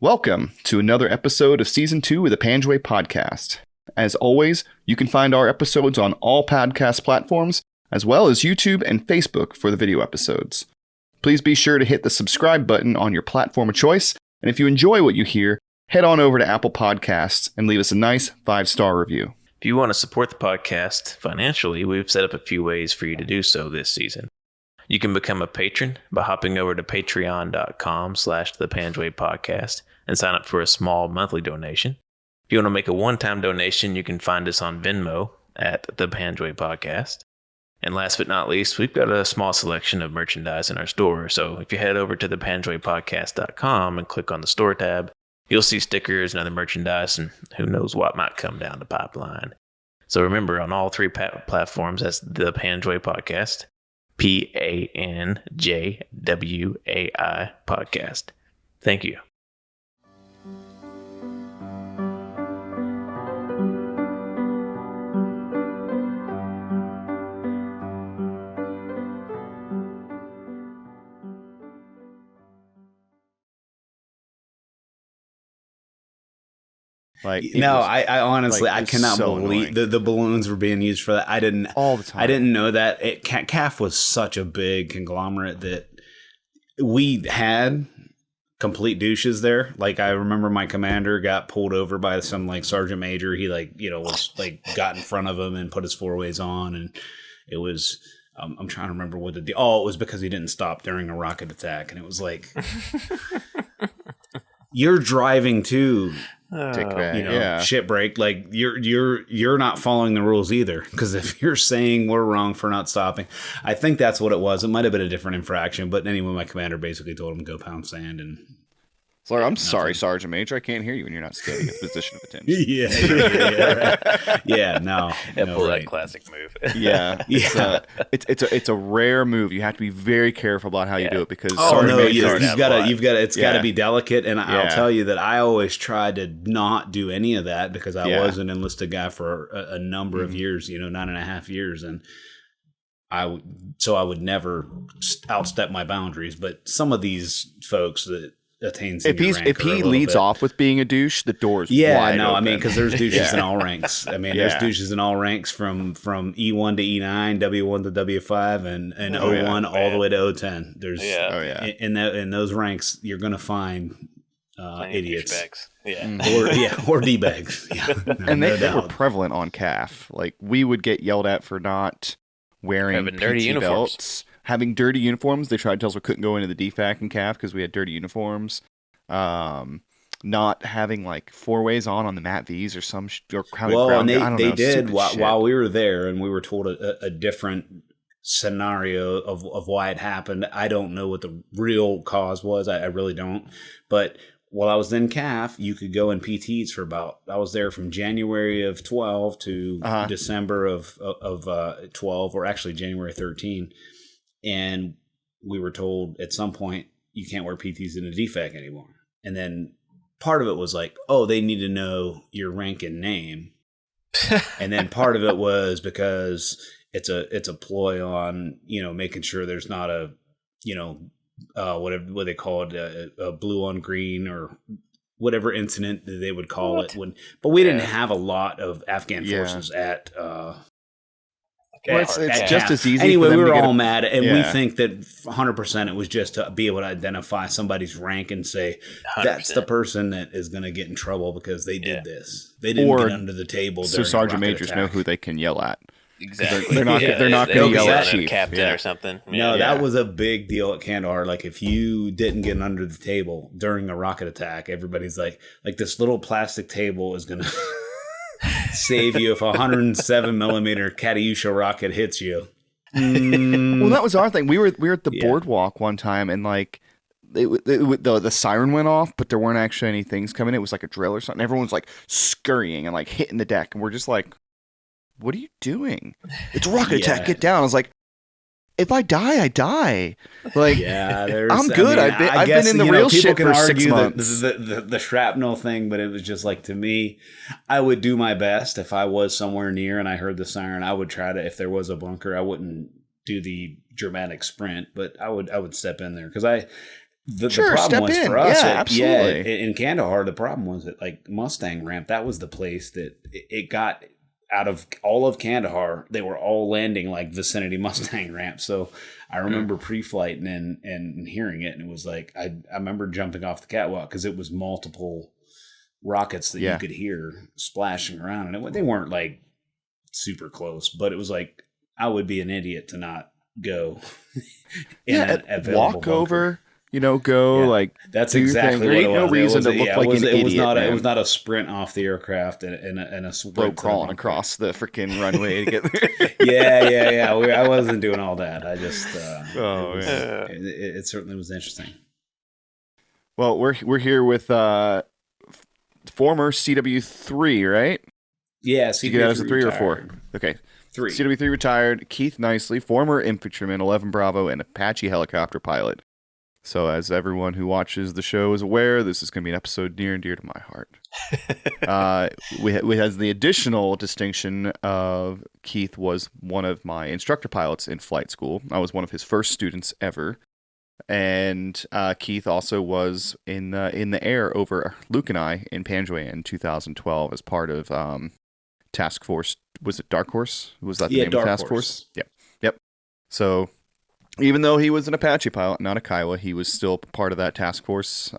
Welcome to another episode of Season 2 of the Panjway podcast. As always, you can find our episodes on all podcast platforms, as well as YouTube and Facebook for the video episodes. Please be sure to hit the subscribe button on your platform of choice, and if you enjoy what you hear, head on over to Apple Podcasts and leave us a nice 5-star review. If you want to support the podcast financially, we've set up a few ways for you to do so this season. You can become a patron by hopping over to patreon.com/thepanjwaypodcast and sign up for a small monthly donation. If you want to make a one-time donation, you can find us on Venmo at the Panjway Podcast. And last but not least, we've got a small selection of merchandise in our store. So if you head over to thepanjwaypodcast.com and click on the store tab, you'll see stickers and other merchandise, and who knows what might come down the pipeline. So remember, on all three platforms, that's the Panjway Podcast. Panjwai podcast. Thank you. I honestly, I cannot believe the balloons were being used for that. I didn't all the time. I didn't know that. CAF was such a big conglomerate that we had complete douches there. Like, I remember my commander got pulled over by some sergeant major. He was got in front of him and put his four-ways on, and it was. I'm trying to remember what it was because he didn't stop during a rocket attack, and it was like you're driving too. Shit break. Like you're not following the rules either, because if you're saying we're wrong for not stopping, I think that's what it was. It might have been a different infraction, but anyway, my commander basically told him to go pound sand. And sorry, I'm sorry, Sergeant Major. I can't hear you when you're not standing in the position of attention. That classic move. It's a rare move. You have to be very careful about how you do it, because it's got to be delicate. And I'll tell you that I always tried to not do any of that, because I was an enlisted guy for a number of years, 9.5 years, and I would never outstep my boundaries. But some of these folks that if he leads off with being a douche, the door's wide open. Because there's douches in all ranks. There's douches in all ranks from E1 to E9, W1 to W5, and O1 all the way to O10. There's in those ranks you're gonna find idiots, or D-bags, and they were prevalent on CAF. Like, we would get yelled at for not wearing dirty uniforms. Belts. Having dirty uniforms. They tried to tell us we couldn't go into the DFAC and CAF because we had dirty uniforms. Not having four-ways on the MAT Vs or some they did while we were there, and we were told a different scenario of why it happened. I don't know what the real cause was. I really don't. But while I was in CAF, you could go in PTs for I was there from January of 12 to December of 12, or actually January 13. And we were told at some point, you can't wear PTs in a DFAC anymore. And then part of it was they need to know your rank and name. And then part of it was because it's a ploy on, making sure there's not a, what they call it, a blue on green or whatever incident that they would call it. But we didn't have a lot of Afghan forces at it's just as easy. Anyway, we were all mad, and we think that 100% it was just to be able to identify somebody's rank and say 100%. That's the person that is going to get in trouble because they did this. They didn't get under the table. So sergeant majors know who they can yell at. Exactly. They're not going to yell at chief. Captain or something. No, that was a big deal at Kandahar. If you didn't get under the table during the rocket attack, everybody's like this little plastic table is going to save you if a 107 millimeter Katyusha rocket hits you. Well, that was our thing. We were at the boardwalk one time, and the siren went off, but there weren't actually any things coming. It was like a drill or something. Everyone's scurrying and hitting the deck, and we're just like, "What are you doing? It's a rocket attack! Get down!" I was like, if I die, I die. I'm good. I've been in the real shit for 6 months. The shrapnel thing, but it was just to me, I would do my best if I was somewhere near and I heard the siren. I would try to, if there was a bunker, I wouldn't do the dramatic sprint, but I would step in there because The problem was for us, absolutely. In Kandahar, the problem was that like Mustang Ramp, that was the place that it got out of all of Kandahar. They were all landing like vicinity Mustang Ramp. So I remember pre-flight and hearing it, and it was like I remember jumping off the catwalk because it was multiple rockets that you could hear splashing around, and they weren't like super close, but it was like I would be an idiot to not go. Walk over. Like that's exactly what it was. No reason to look like an idiot. It was not a sprint off the aircraft and a slow crawling across the freaking runway to get there. yeah. I wasn't doing all that. I just it certainly was interesting. Well, we're here with former CW3, right? Yeah, CW3 you guys 3 or 4. Okay. 3. CW3 retired. Keith Knicely, former infantryman, 11 Bravo, and Apache helicopter pilot. So as everyone who watches the show is aware, this is going to be an episode near and dear to my heart. We has the additional distinction of Keith was one of my instructor pilots in flight school. I was one of his first students ever. And Keith also was in the air over Luke and I in Panjway in 2012 as part of Task Force. Was it Dark Horse? Was that the name of the Task Force? Yep. So even though he was an Apache pilot, not a Kiowa, he was still part of that task force.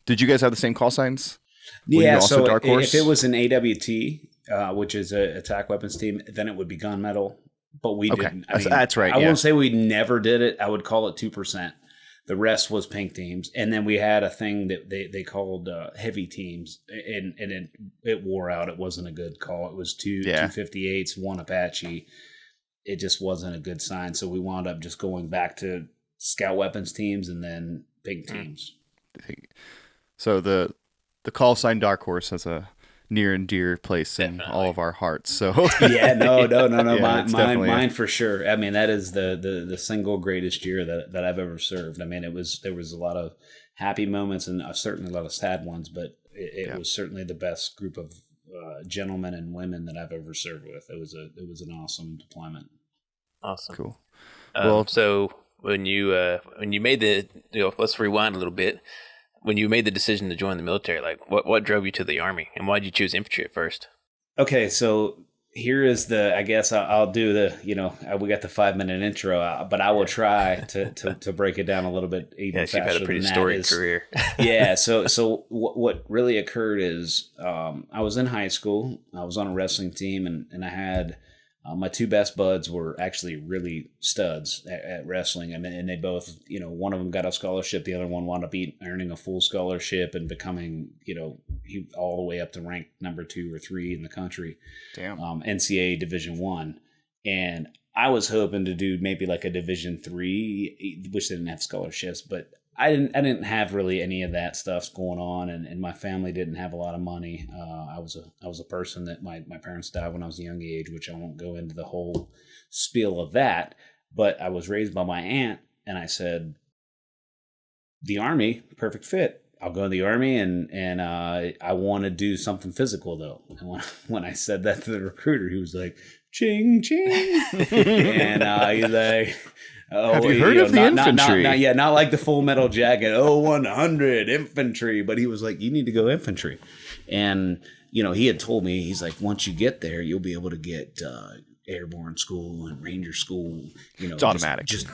Did you guys have the same call signs? Yeah, so if it was an AWT, which is an attack weapons team, then it would be gunmetal. But we didn't. I mean, that's right. I won't say we never did it. I would call it 2%. The rest was pink teams. And then we had a thing that they called heavy teams. And it wore out. It wasn't a good call. It was 258s, 1 Apache. It just wasn't a good sign. So we wound up just going back to scout weapons teams and then pink teams. So the call sign Dark Horse has a near and dear place in all of our hearts. So no. Mine for sure. I mean, that is the single greatest year that I've ever served. I mean, there was a lot of happy moments and certainly a lot of sad ones, but it was certainly the best group of gentlemen and women that I've ever served with. It was an awesome deployment. Awesome. Cool. Well, so when you made the, let's rewind a little bit. When you made the decision to join the military, like what drove you to the Army, and why did you choose infantry at first? Okay, so here is I guess I'll do we got the 5-minute intro, but I will try to break it down a little bit even faster. You've had a pretty storied career. Yeah. So what really occurred is I was in high school. I was on a wrestling team, and I had my 2 best buds were actually really studs at wrestling, and they both, one of them got a scholarship, the other one wound up earning a full scholarship and becoming, he all the way up to rank number 2 or 3 in the country. Damn. NCAA Division I, and I was hoping to do maybe like a Division III, which didn't have scholarships, but I didn't have really any of that stuff going on, and my family didn't have a lot of money. I was a person that my parents died when I was a young age, which I won't go into the whole spiel of that. But I was raised by my aunt, and I said, the Army, perfect fit. I'll go to the Army, and I want to do something physical though. And when I said that to the recruiter, he was like, "Ching ching," and he's like. Oh, have you heard of the infantry? Not like the Full Metal Jacket. 100 infantry, but he was like, "You need to go infantry," and he had told me, he's like, "Once you get there, you'll be able to get airborne school and ranger school. It's automatic. Just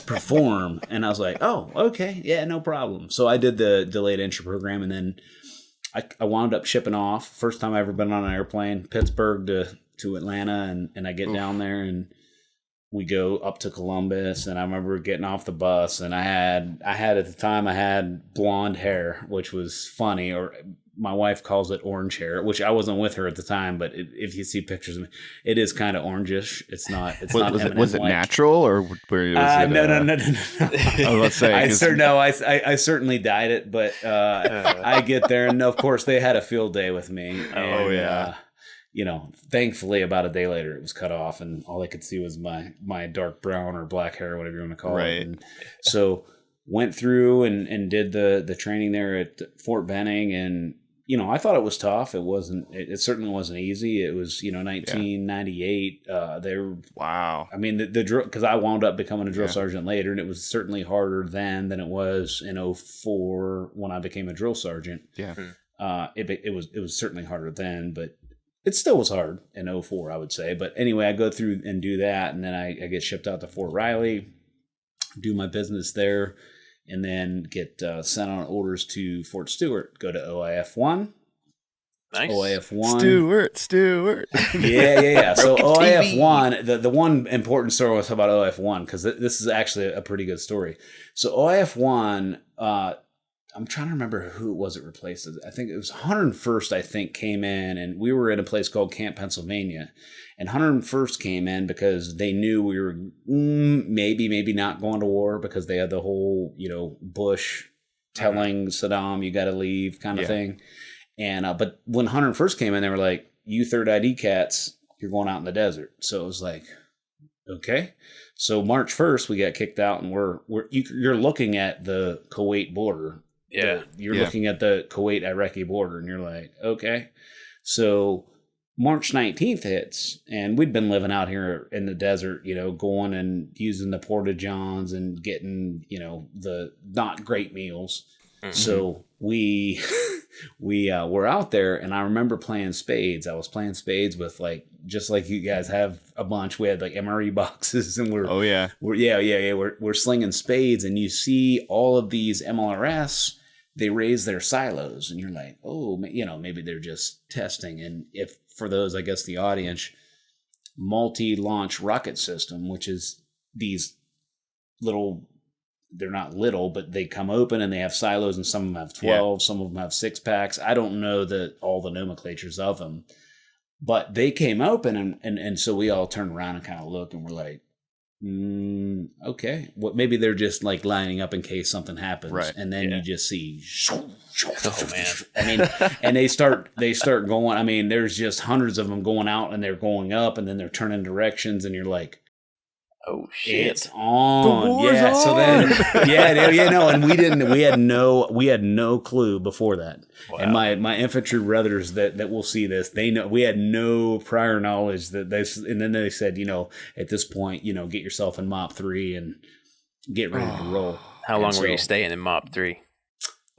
perform." And I was like, "Oh, okay, yeah, no problem." So I did the delayed entry program, and then I wound up shipping off. First time I ever been on an airplane, Pittsburgh to Atlanta, and I get down there and. We go up to Columbus, and I remember getting off the bus, and I had at the time I had blonde hair, which was funny, or my wife calls it orange hair, which I wasn't with her at the time, but if you see pictures of me, it is kind of orangish. It's not. Was it natural or where was it? No. Let's say I certainly dyed it, but I get there, and of course they had a field day with me. Thankfully about a day later it was cut off, and all I could see was my dark brown or black hair, whatever you want to call it. And so went through and did the training there at Fort Benning, and I thought it was tough. It certainly wasn't easy. It was, 1998. Wow. I mean, the drill, because I wound up becoming a drill sergeant later, and it was certainly harder then than it was in 04 when I became a drill sergeant. Yeah. It was certainly harder then, but it still was hard in 04, I would say. But anyway, I go through and do that, and then I get shipped out to Fort Riley, do my business there, and then get sent on orders to Fort Stewart, go to OIF-1. Nice. OIF-1. Stewart. Yeah. So OIF-1, the one important story was about OIF-1, because this is actually a pretty good story. So OIF-1, I'm trying to remember who it was it replaced. I think it was 101st, I think, came in, and we were in a place called Camp Pennsylvania. And 101st came in because they knew we were maybe not going to war, because they had the whole, Bush telling Saddam, you got to leave kind of thing. And but when 101st came in, they were like, you 3rd ID cats, you're going out in the desert. So it was like, okay. So March 1st, we got kicked out, and you're looking at the Kuwait border. Yeah. You're looking at the Kuwait-Iraqi border, and you're like, okay. So March 19th hits, and we'd been living out here in the desert, going and using the porta-johns and getting, the not great meals. Mm-hmm. So we were out there, and I remember playing spades. I was playing spades with, like, just like you guys have a bunch. We had like MRE boxes, and we're slinging spades, and you see all of these MLRS. They raise their silos, and you're like, oh, maybe they're just testing. And if for those, I guess the audience, multi-launch rocket system, which is these little, they're not little, but they come open and they have silos, and some of them have 12, some of them have 6-packs. I don't know all the nomenclatures of them, but they came open, and so we all turned around and kind of looked, and we're like, okay, maybe they're just like lining up in case something happens, right? And then you just see, oh man, I mean, and they start going. I mean, there's just hundreds of them going out, and they're going up, and then they're turning directions, and you're like, oh shit, it's on. On. So then and we had no clue before that. Wow. And my infantry brothers that will see this, they know we had no prior knowledge that this, and then they said, at this point, get yourself in MOP 3 and get ready to roll. How long were you staying in MOP 3?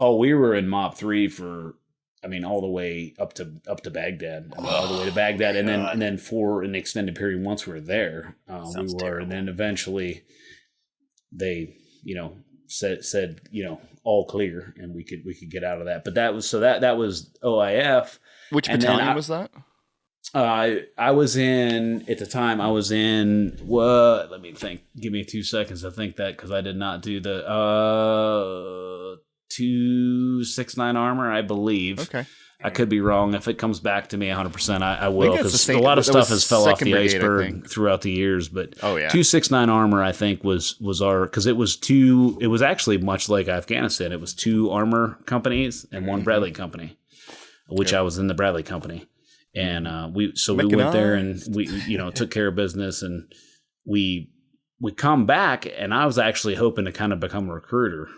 Oh, we were in MOP 3 for, all the way up to Baghdad, all the way to Baghdad, and then for an extended period once we were there, and then eventually they, said all clear, and we could get out of that. But that was OIF. Which battalion was that? I was in, at the time, what? Let me think. Give me 2 seconds to think that, because I did not do the 269 armor, I believe. Okay. I could be wrong. If it comes back to me 100%, I will, because a lot of stuff has fell off the iceberg throughout the years. But 269 armor, I think, was our, because it was actually much like Afghanistan. It was 2 armor companies and 1 Bradley company, which I was in the Bradley company. And we went there, and we took care of business, and we come back, and I was actually hoping to kind of become a recruiter.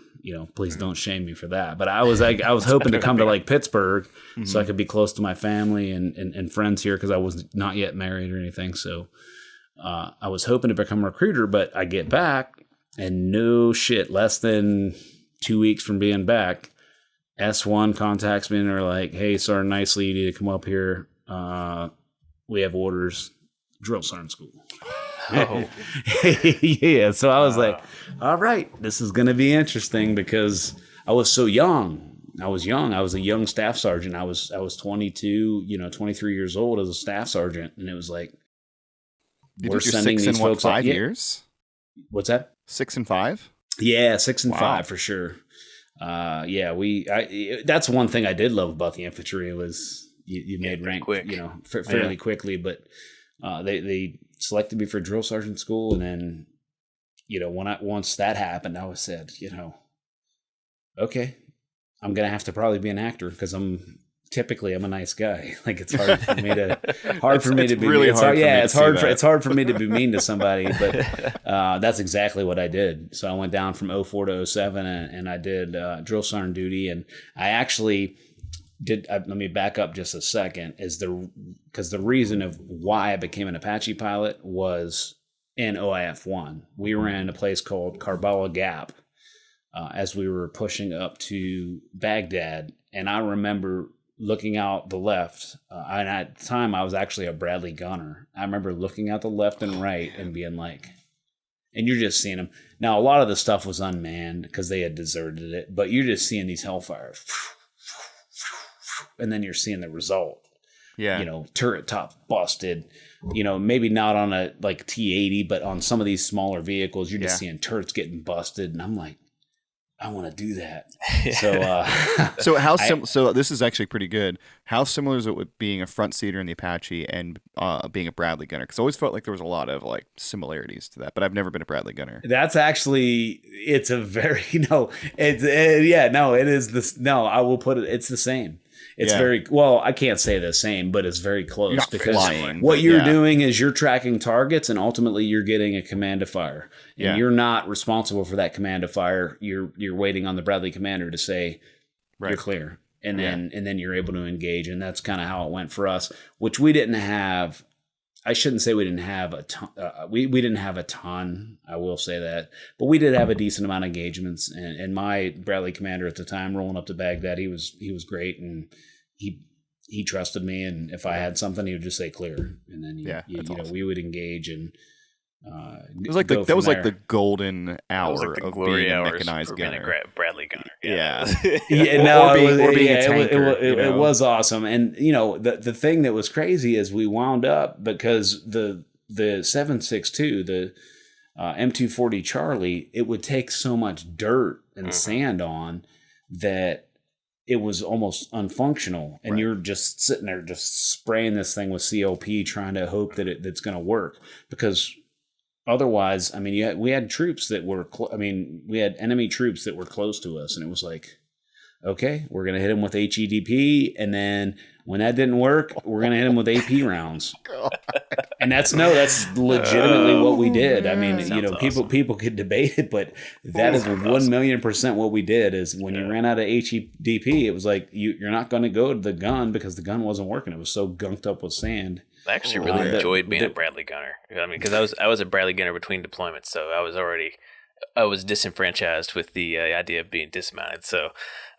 Please don't shame me for that. But I was hoping to come to like Pittsburgh, so I could be close to my family and friends here, because I was not yet married or anything. So I was hoping to become a recruiter, but I get back, and no shit, less than 2 weeks from being back, S1 contacts me, and they're like, hey, Sergeant Knicely, you need to come up here. We have orders, drill sergeant school. Oh. Yeah. So I was like, all right, this is going to be interesting, because I was so young. I was a young staff sergeant. I was 22, 23 years old as a staff sergeant. And it was like, we're sending these folks 5 years. What's that? 6 and 5? Yeah. 6 and 5 for sure. That's one thing I did love about the infantry was you made rank quick, fairly quickly, but they selected me for drill sergeant school, and then once that happened, I was said, okay, I'm gonna have to probably be an actor, because I'm a nice guy. Like, it's hard for me to it's hard for me to be mean to somebody, but that's exactly what I did. So I went down from 04 to 07, and I did drill sergeant duty, and I actually let me back up just a second. Because the reason of why I became an Apache pilot was in OIF-1. We were in a place called Karbala Gap as we were pushing up to Baghdad, and I remember looking out the left, and at the time I was actually a Bradley gunner. I remember looking out the left and right and being like, and you're just seeing them. Now, a lot of the stuff was unmanned because they had deserted it, but you're just seeing these Hellfires. And then you're seeing the result. Yeah. You know, turret top busted. You know, maybe not on a like T-80, but on some of these smaller vehicles, you're just seeing turrets getting busted. And I'm like, I want to do that. So, so this is actually pretty good. How similar is it with being a front seater in the Apache and being a Bradley gunner? Because I always felt like there was a lot of like similarities to that, but I've never been a Bradley gunner. That's actually, it's a very, it is this. No, I will put it, it's the same. It's very, well, I can't say the same, but it's very close because what you're doing is you're tracking targets and ultimately you're getting a command to fire. And you're not responsible for that command to fire. You're waiting on the Bradley commander to say you're clear. And then you're able to engage. And that's kind of how it went for us, which we didn't have. I shouldn't say we didn't have a ton. We didn't have a ton. I will say that, but we did have a decent amount of engagements. And my Bradley commander at the time, rolling up to Baghdad, he was great, and he trusted me. And if I had something, he would just say clear, and then awesome. We would engage. And it was like that was like the golden hour of being a mechanized gunner, Bradley gunner. It was awesome. And the thing that was crazy is we wound up, because the 7.62, the M240 Charlie, it would take so much dirt and sand on that it was almost unfunctional, and you're just sitting there just spraying this thing with COP, trying to hope that it's going to work, because otherwise, I mean, we had troops that were, we had enemy troops that were close to us, and it was like, okay, we're going to hit them with HEDP, and then when that didn't work, we're going to hit them with AP rounds. And that's legitimately what we did. I mean, people could debate it, but that is 1,000,000% what we did. Is when you ran out of HEDP, it was like, you're not going to go to the gun because the gun wasn't working. It was so gunked up with sand. I actually really enjoyed being a Bradley gunner. I mean, because I was a Bradley gunner between deployments, so I was disenfranchised with the idea of being dismounted. So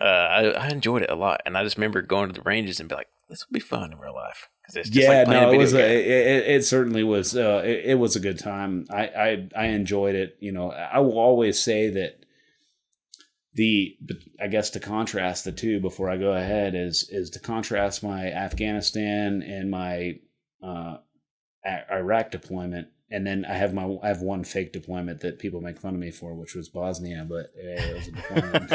I enjoyed it a lot, and I just remember going to the ranges and be like, "This would be fun in real life." It's just it certainly was. It was a good time. I enjoyed it. I will always say that I guess to contrast the two before I go ahead is to contrast my Afghanistan and my Iraq deployment. And then I have one fake deployment that people make fun of me for, which was Bosnia, but it was a deployment.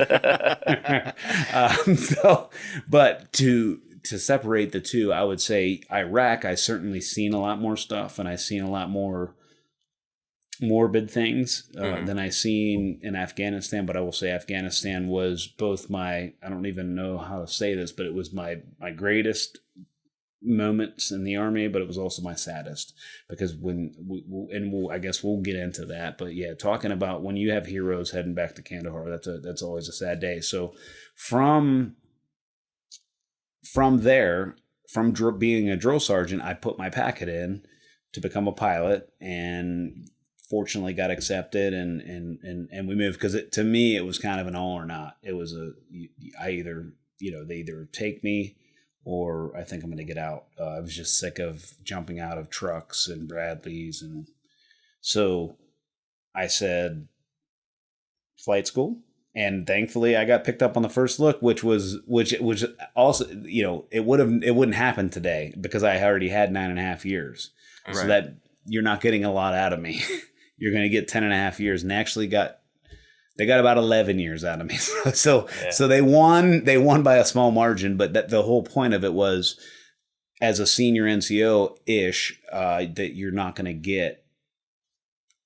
But to separate the two, I would say Iraq, I certainly seen a lot more stuff, and I seen a lot more morbid things than I seen in Afghanistan. But I will say Afghanistan was both I don't even know how to say this, but it was my greatest moments in the Army, but it was also my saddest, because I guess we'll get into that. But yeah, talking about when you have heroes heading back to Kandahar, that's always a sad day. So from there, from being a drill sergeant, I put my packet in to become a pilot, and fortunately got accepted, and we moved, because to me it was kind of an all or not. It was they either take me or I think I'm going to get out. I was just sick of jumping out of trucks and Bradleys. And so I said, flight school. And thankfully I got picked up on the first look, which also, it wouldn't happen today because I already had 9.5 years. Right. So that you're not getting a lot out of me. You're going to get 10.5 years, and actually they got about 11 years out of me. So they won by a small margin, but the whole point of it was, as a senior NCO-ish, that you're not going to get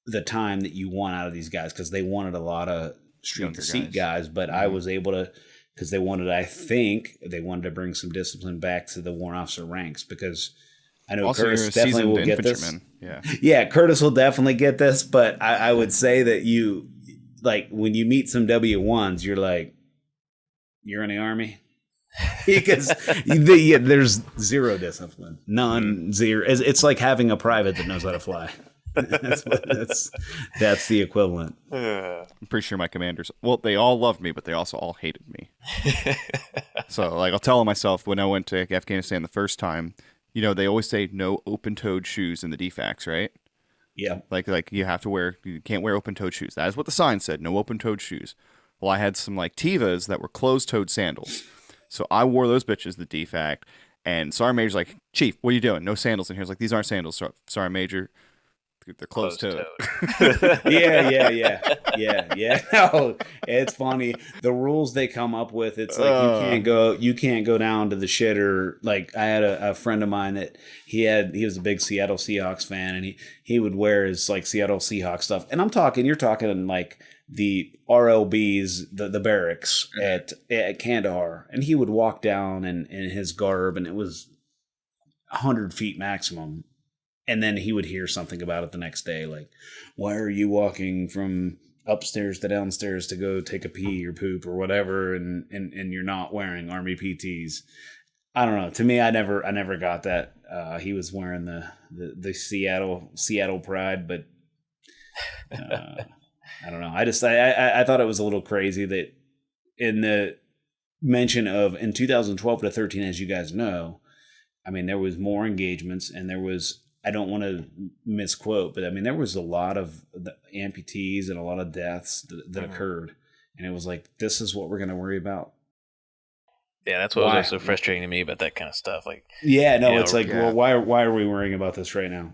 the time that you want out of these guys, because they wanted a lot of street to seat guys, but I was able to, because they wanted to bring some discipline back to the warrant officer ranks, because I know also Curtis definitely will get this. Yeah, Curtis will definitely get this, but I would say that like when you meet some W1s, you're like, you're in the Army? Because there's zero discipline, none, zero. It's like having a private that knows how to fly. That's the equivalent. I'm pretty sure my commanders, they all loved me, but they also all hated me. So like I'll tell myself when I went to Afghanistan the first time, they always say no open-toed shoes in the defects, right? Yeah. Like you can't wear open-toed shoes. That is what the sign said, no open-toed shoes. Well, I had some like Tevas that were closed-toed sandals. So I wore those bitches the defact, and Sergeant Major's like, Chief, what are you doing? No sandals in here. He's like, these aren't sandals, Sergeant Major. They're closed-toed. Yeah. No, it's funny. The rules they come up with, it's like you can't go down to the shitter. Like I had a friend of mine that he was a big Seattle Seahawks fan, and he would wear his like Seattle Seahawks stuff. And you're talking like the RLBs, the barracks at Kandahar, and he would walk down in his garb, and it was 100 feet maximum. And then he would hear something about it the next day, like, why are you walking from upstairs to downstairs to go take a pee or poop or whatever, and you're not wearing Army PTs? I don't know. To me, I never got that. He was wearing the Seattle pride, but I don't know. I thought it was a little crazy that in the mention of in 2012 to 13, as you guys know, I mean, there was more engagements, and there was, I don't want to misquote, but I mean, there was a lot of the amputees and a lot of deaths that occurred. And it was like, this is what we're going to worry about. Yeah, that's what was also frustrating to me about that kind of stuff. Like, it's like, well, why are we worrying about this right now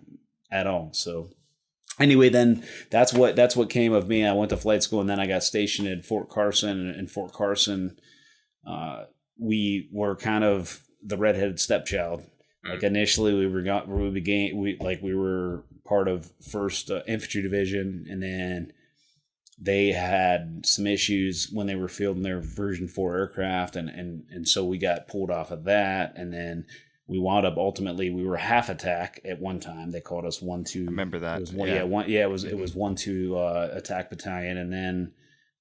at all? So anyway, then that's what came of me. I went to flight school, and then I got stationed at Fort Carson. And in Fort Carson, we were kind of the redheaded stepchild. Like initially, we were part of 1st Infantry Division, and then they had some issues when they were fielding their version 4 aircraft, and so we got pulled off of that, and then we wound up ultimately we were half attack at one time. They called us 1-2. Remember that? It was 1-2 attack battalion, and then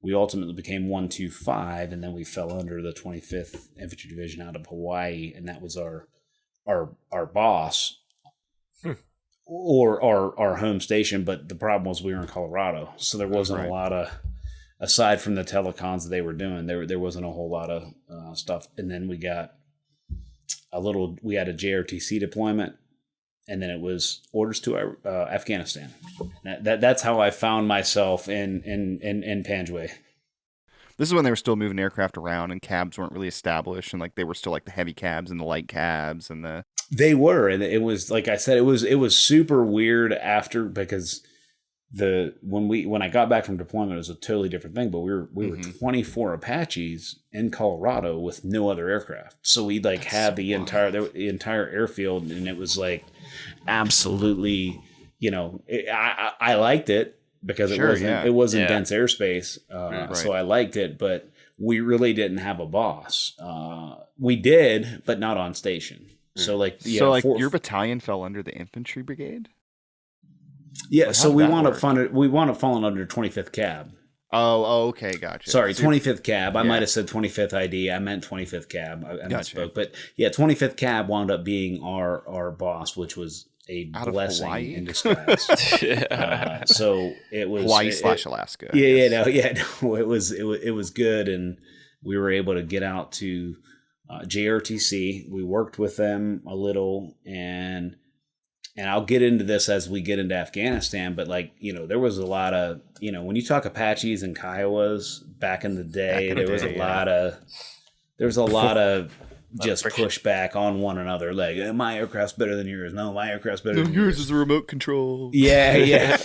we ultimately became 125, and then we fell under the 25th Infantry Division out of Hawaii, and that was our boss or our home station. But the problem was we were in Colorado, so there wasn't a lot of, aside from the telecons that they were doing, there wasn't a whole lot of stuff. And then we got we had a JRTC deployment, and then it was orders to Afghanistan. That's how I found myself in Panjway. This is when they were still moving aircraft around, and cabs weren't really established, and like they were still like the heavy cabs and the light cabs and the. They were, and it was like I said, it was super weird after, because when I got back from deployment, it was a totally different thing. But we were 24 Apaches in Colorado with no other aircraft, so we had the entire airfield, and it was like absolutely, I liked it. Because it wasn't dense airspace, so I liked it. But we really didn't have a boss. We did, but not on station. So your battalion fell under the infantry brigade. Yeah, so we wound up falling under 25th Cab. Oh, okay, gotcha. Sorry, 25th Cab. I might have said 25th ID. I meant 25th Cab. I misspoke. But yeah, 25th Cab wound up being our boss, which was a blessing in disguise. So it was Hawaii/Alaska. It was good, and we were able to get out to JRTC. We worked with them a little, and I'll get into this as we get into Afghanistan. But there was a lot of when you talk Apaches and Kiowas back in the day, there was a lot of just push back on one another, like my aircraft's better than yours. No, my aircraft's better than yours. Yours is a remote control. Yeah.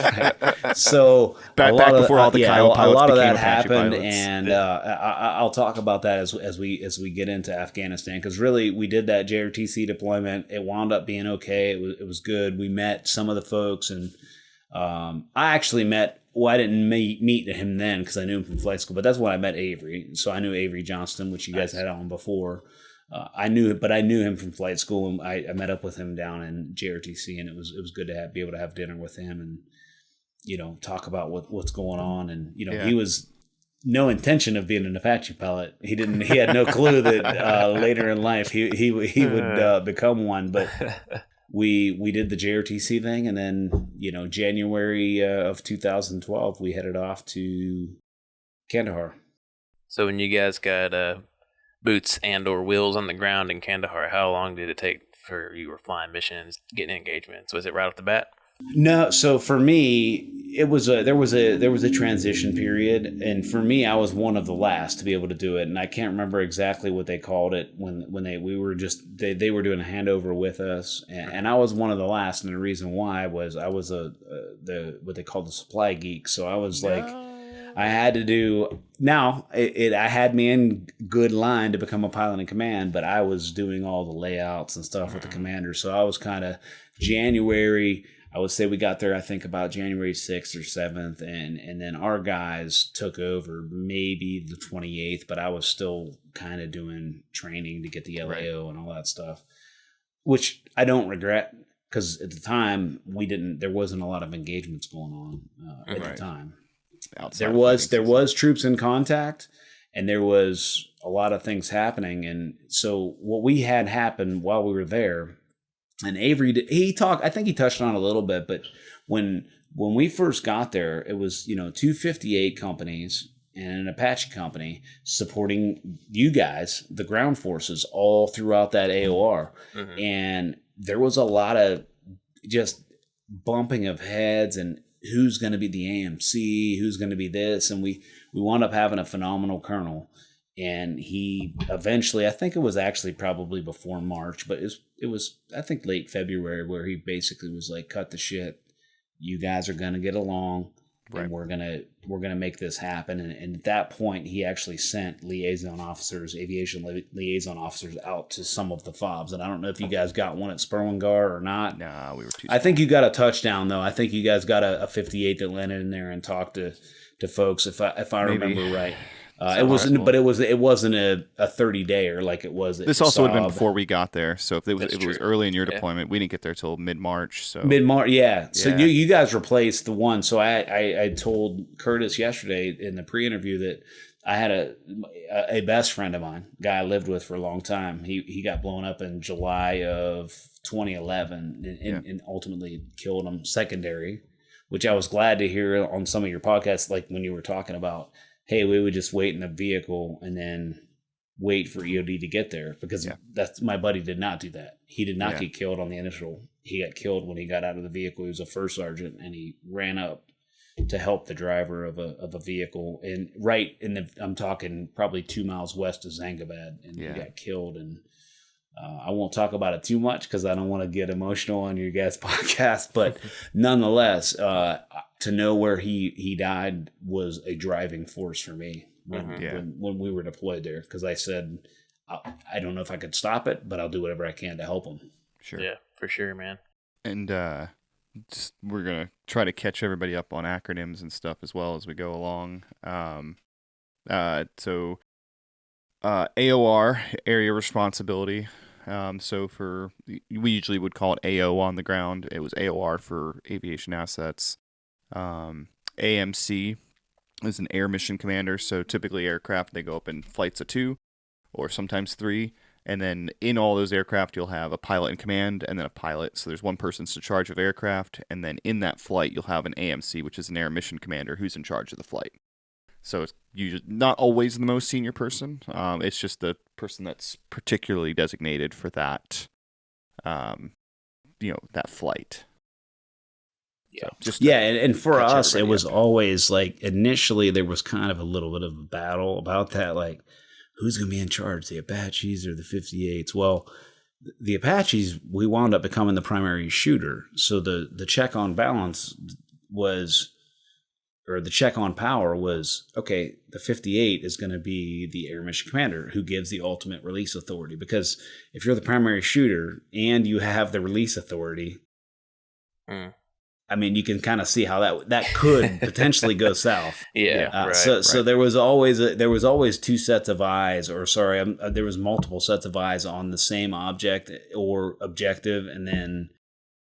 So back before all the Kiowa pilots, a lot of that Apache happened, pilots. and I'll talk about that as we get into Afghanistan, because really we did that JRTC deployment. It wound up being okay. It was good. We met some of the folks, and I actually met. Well, I didn't meet him then because I knew him from flight school, but that's when I met Avery. So I knew Avery Johnston, which you guys had on before. I knew him from flight school, and I met up with him down in JRTC, and it was good to be able to have dinner with him and talk about what's going on. And he was no intention of being an Apache pilot. He had no clue that later in life he would become one. But we did the JRTC thing, and then January of 2012 we headed off to Kandahar. So when you guys got boots and or wheels on the ground in Kandahar, how long did it take for you were flying missions, getting engagements? Was it right off the bat? No, so for me, there was a transition period, and for me, I was one of the last to be able to do it, and I can't remember exactly what they called it when they were doing a handover with us, and I was one of the last, and the reason why was I was what they called the supply geek, so I was I had to do. Now I had me in good line to become a pilot in command, but I was doing all the layouts and stuff with the commander, so I was kind of January. I would say we got there, I think, about January 6th or 7th, and then our guys took over maybe the 28th, but I was still kind of doing training to get the LAO and all that stuff, which I don't regret, because at the time there wasn't a lot of engagements going on at the time. There was troops in contact, and there was a lot of things happening, and so what we had happen while we were there. And Avery, I think he touched on it a little bit, but when we first got there, it was, 258 companies and an Apache company supporting you guys, the ground forces, all throughout that AOR. Mm-hmm. And there was a lot of just bumping of heads and who's going to be the AMC, who's going to be this. And we wound up having a phenomenal colonel. And he eventually, I think it was actually probably before March, but it was I think late February, where he basically was like, cut the shit. You guys are going to get along, and we're going to make this happen. And at that point, he actually sent aviation liaison officers out to some of the FOBs. And I don't know if you guys got one at Sperlingar or not. Nah, we were too. I think you got a touchdown, though. I think you guys got a 58 that landed in there and talked to folks, if I remember right. It wasn't, but it wasn't a 30-dayer like it was. This also would have been before we got there. So if it was early in your deployment, we didn't get there till mid-March. So mid-March, yeah. So you guys replaced the one. So I told Curtis yesterday in the pre-interview that I had a best friend of mine, guy I lived with for a long time. He got blown up in July of 2011 and ultimately killed him secondary, which I was glad to hear on some of your podcasts, like when you were talking about, hey, we would just wait in the vehicle and then wait for EOD to get there, because my buddy did not do that. He did not get killed on the initial. He got killed when he got out of the vehicle. He was a first sergeant, and he ran up to help the driver of a vehicle, and I'm talking probably 2 miles west of Zangabad, and he got killed. And I won't talk about it too much because I don't want to get emotional on your guys' podcast, but nonetheless, to know where he died was a driving force for me when we were deployed there, because I said, I don't know if I could stop it, but I'll do whatever I can to help him. Sure. Yeah, for sure, man. And we're going to try to catch everybody up on acronyms and stuff as well as we go along. So AOR, area responsibility. So we usually would call it AO on the ground. It was AOR for aviation assets. AMC is an air mission commander. So typically aircraft, they go up in flights of 2 or sometimes 3. And then in all those aircraft, you'll have a pilot in command and then a pilot. So there's one person's in charge of aircraft. And then in that flight, you'll have an AMC, which is an air mission commander, who's in charge of the flight. So it's usually not always the most senior person. It's just the person that's particularly designated for that, that flight. Yeah. So and for us, it was always like, initially there was kind of a little bit of a battle about that. Like, who's going to be in charge, the Apaches or the 58s? Well, the Apaches, we wound up becoming the primary shooter. So the check on balance was, or the check on power was, okay, the 58 is going to be the air mission commander who gives the ultimate release authority. Because if you're the primary shooter and you have the release authority, I mean, you can kind of see how that could potentially go south. Right. So there was always 2 sets of eyes, there was multiple sets of eyes on the same object or objective, and then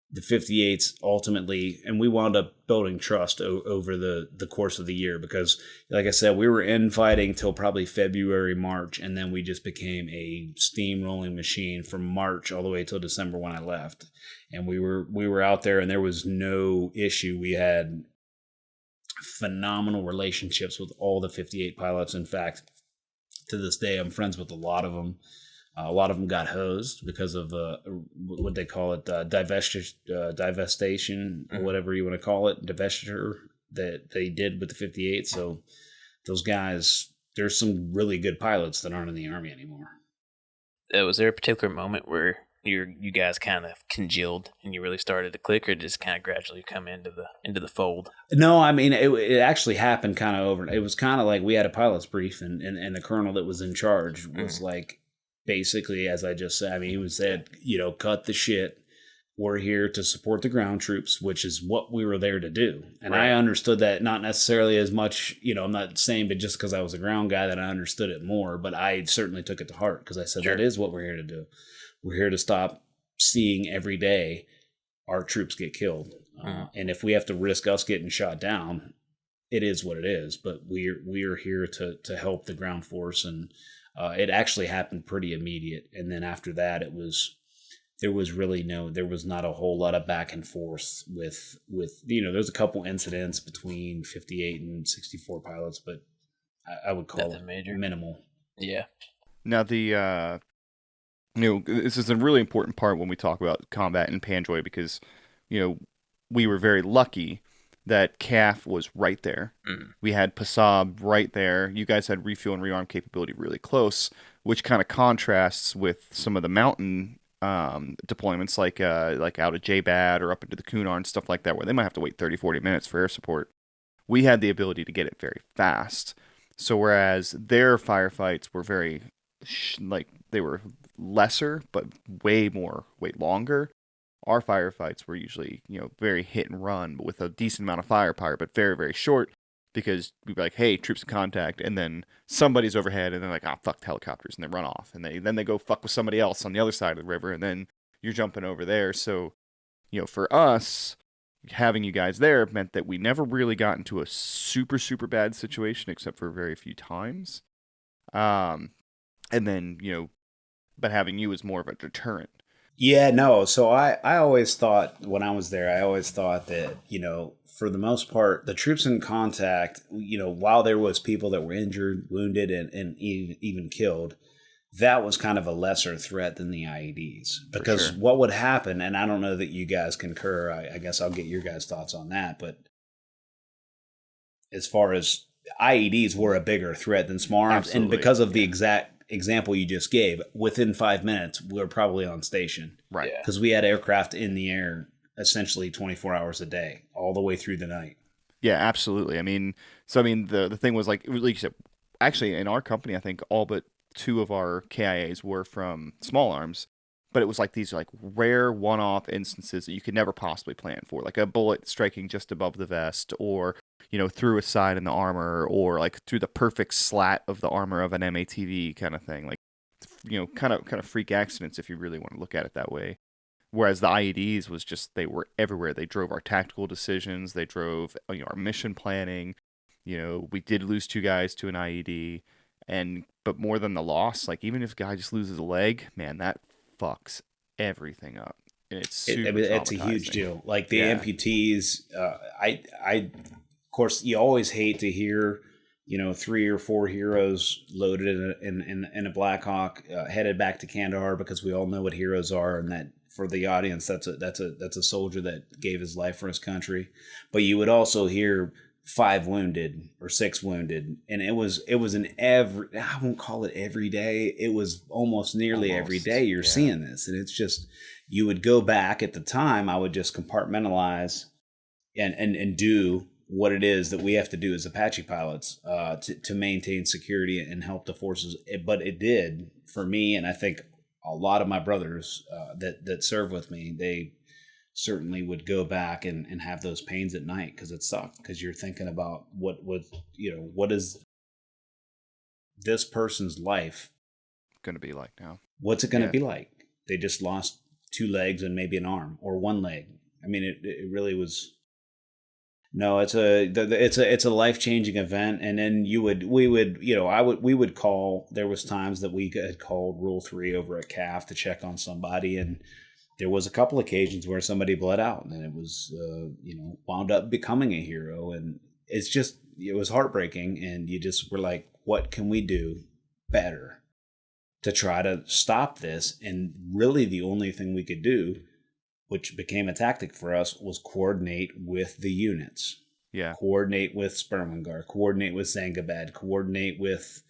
the 58s ultimately, and we wound up building trust over the course of the year because, like I said, we were infighting till probably February, March, and then we just became a steamrolling machine from March all the way till December when I left. And we were out there, and there was no issue. We had phenomenal relationships with all the 58 pilots. In fact, to this day, I'm friends with a lot of them. A lot of them got hosed because of what they call it, divestation, or whatever you want to call it, divestiture that they did with the 58. So those guys, there's some really good pilots that aren't in the Army anymore. Was there a particular moment where you guys kind of congealed and you really started to click, or just kind of gradually come into the fold? No, I mean, it actually happened kind of over. It was kind of like we had a pilot's brief, and the colonel that was in charge was like, basically, as I just said, I mean, he said, cut the shit. We're here to support the ground troops, which is what we were there to do. And right. I understood that not necessarily as much, I'm not saying, but just because I was a ground guy that I understood it more, but I certainly took it to heart because I said, That is what we're here to do. We're here to stop seeing every day our troops get killed. And if we have to risk us getting shot down, it is what it is. But we are here to help the ground force, and it actually happened pretty immediate. And then after that, there was not a whole lot of back and forth with there's a couple incidents between 58 and 64 pilots, but I would call it minimal. Yeah. Now this is a really important part when we talk about combat in Panjway because, we were very lucky that CAF was right there. We had PASAB right there. You guys had refuel and rearm capability really close, which kind of contrasts with some of the mountain deployments like out of JBAD or up into the Kunar and stuff like that, where they might have to wait 30, 40 minutes for air support. We had the ability to get it very fast. So whereas their firefights were very, they were lesser, but way longer, our firefights were usually, very hit and run, but with a decent amount of firepower, but very, very short, because we'd be like, hey, troops in contact, and then somebody's overhead, and they're like, fuck the helicopters, and they run off, and then they go fuck with somebody else on the other side of the river, and then you're jumping over there. So, for us, having you guys there meant that we never really got into a super, super bad situation, except for very few times. And then, but having you was more of a deterrent. Yeah, no. So I always thought when I was there, that, for the most part, the troops in contact, while there was people that were injured, wounded, and even killed, that was kind of a lesser threat than the IEDs. Because what would happen, and I don't know that you guys concur, I guess I'll get your guys' thoughts on that, but as far as IEDs were a bigger threat than small arms, and because of the exact example you just gave, within 5 minutes we're probably on station, right? Because we had aircraft in the air essentially 24 hours a day all the way through the night. Yeah, absolutely. The thing was like you said, actually in our company I think all but 2 of our KIAs were from small arms, but it was like these rare one-off instances that you could never possibly plan for, like a bullet striking just above the vest, or through a side in the armor, or like through the perfect slat of the armor of an MATV kind of thing. Like, kind of freak accidents if you really want to look at it that way. Whereas the IEDs was just, they were everywhere. They drove our tactical decisions. They drove our mission planning. We did lose 2 guys to an IED, but more than the loss, like even if a guy just loses a leg, man, that fucks everything up. It's a huge deal. Like the amputees, of course, you always hate to hear, 3 or 4 heroes loaded in a Black Hawk headed back to Kandahar, because we all know what heroes are, and that for the audience, that's a soldier that gave his life for his country. But you would also hear 5 wounded or 6 wounded, and it was I won't call it every day. It was almost nearly every day you're seeing this, and it's just, you would go back at the time. I would just compartmentalize and do what it is that we have to do as Apache pilots to maintain security and help the forces. But it did for me, and I think a lot of my brothers that serve with me, they certainly would go back and have those pains at night, because it sucked, because you're thinking about what is this person's life going to be like now? What's it going to be like? They just lost 2 legs and maybe an arm or 1 leg. I mean, it really was. No, it's a life-changing event. And then we would call. There was times that we had called Rule 3 over at CAF to check on somebody, and there was a couple occasions where somebody bled out, and it was wound up becoming a hero. And it was heartbreaking, and you just were like, what can we do better to try to stop this? And really the only thing we could do, which became a tactic for us, was coordinate with the units. Yeah. Coordinate with Spermangar, coordinate with Zangabad, coordinate with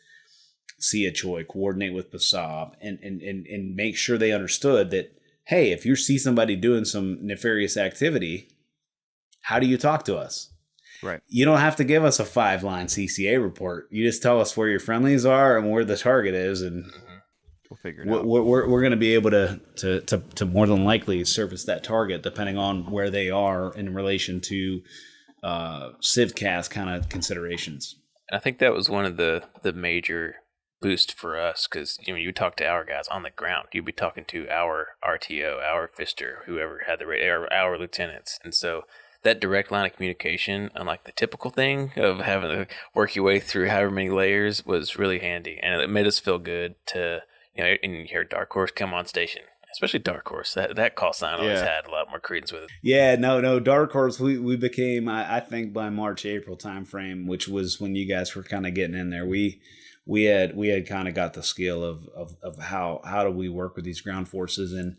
Siachoy, coordinate with Basab, and make sure they understood that, hey, if you see somebody doing some nefarious activity, how do you talk to us? Right. You don't have to give us a 5-line CCA report. You just tell us where your friendlies are and where the target is, and we'll figure it out. We're going to be able to more than likely surface that target, depending on where they are in relation to CivCast kind of considerations. I think that was one of the major boosts for us, because you talk to our guys on the ground, you'd be talking to our RTO, our Fister, whoever had the radio, our lieutenants, and so that direct line of communication, unlike the typical thing of having to work your way through however many layers, was really handy, and it made us feel good to and you hear Dark Horse come on station. Especially Dark Horse. That call sign always had a lot more credence with it. Yeah, no, Dark Horse, we became, I think by March, April timeframe, which was when you guys were kind of getting in there, we had kind of got the skill of how do we work with these ground forces. And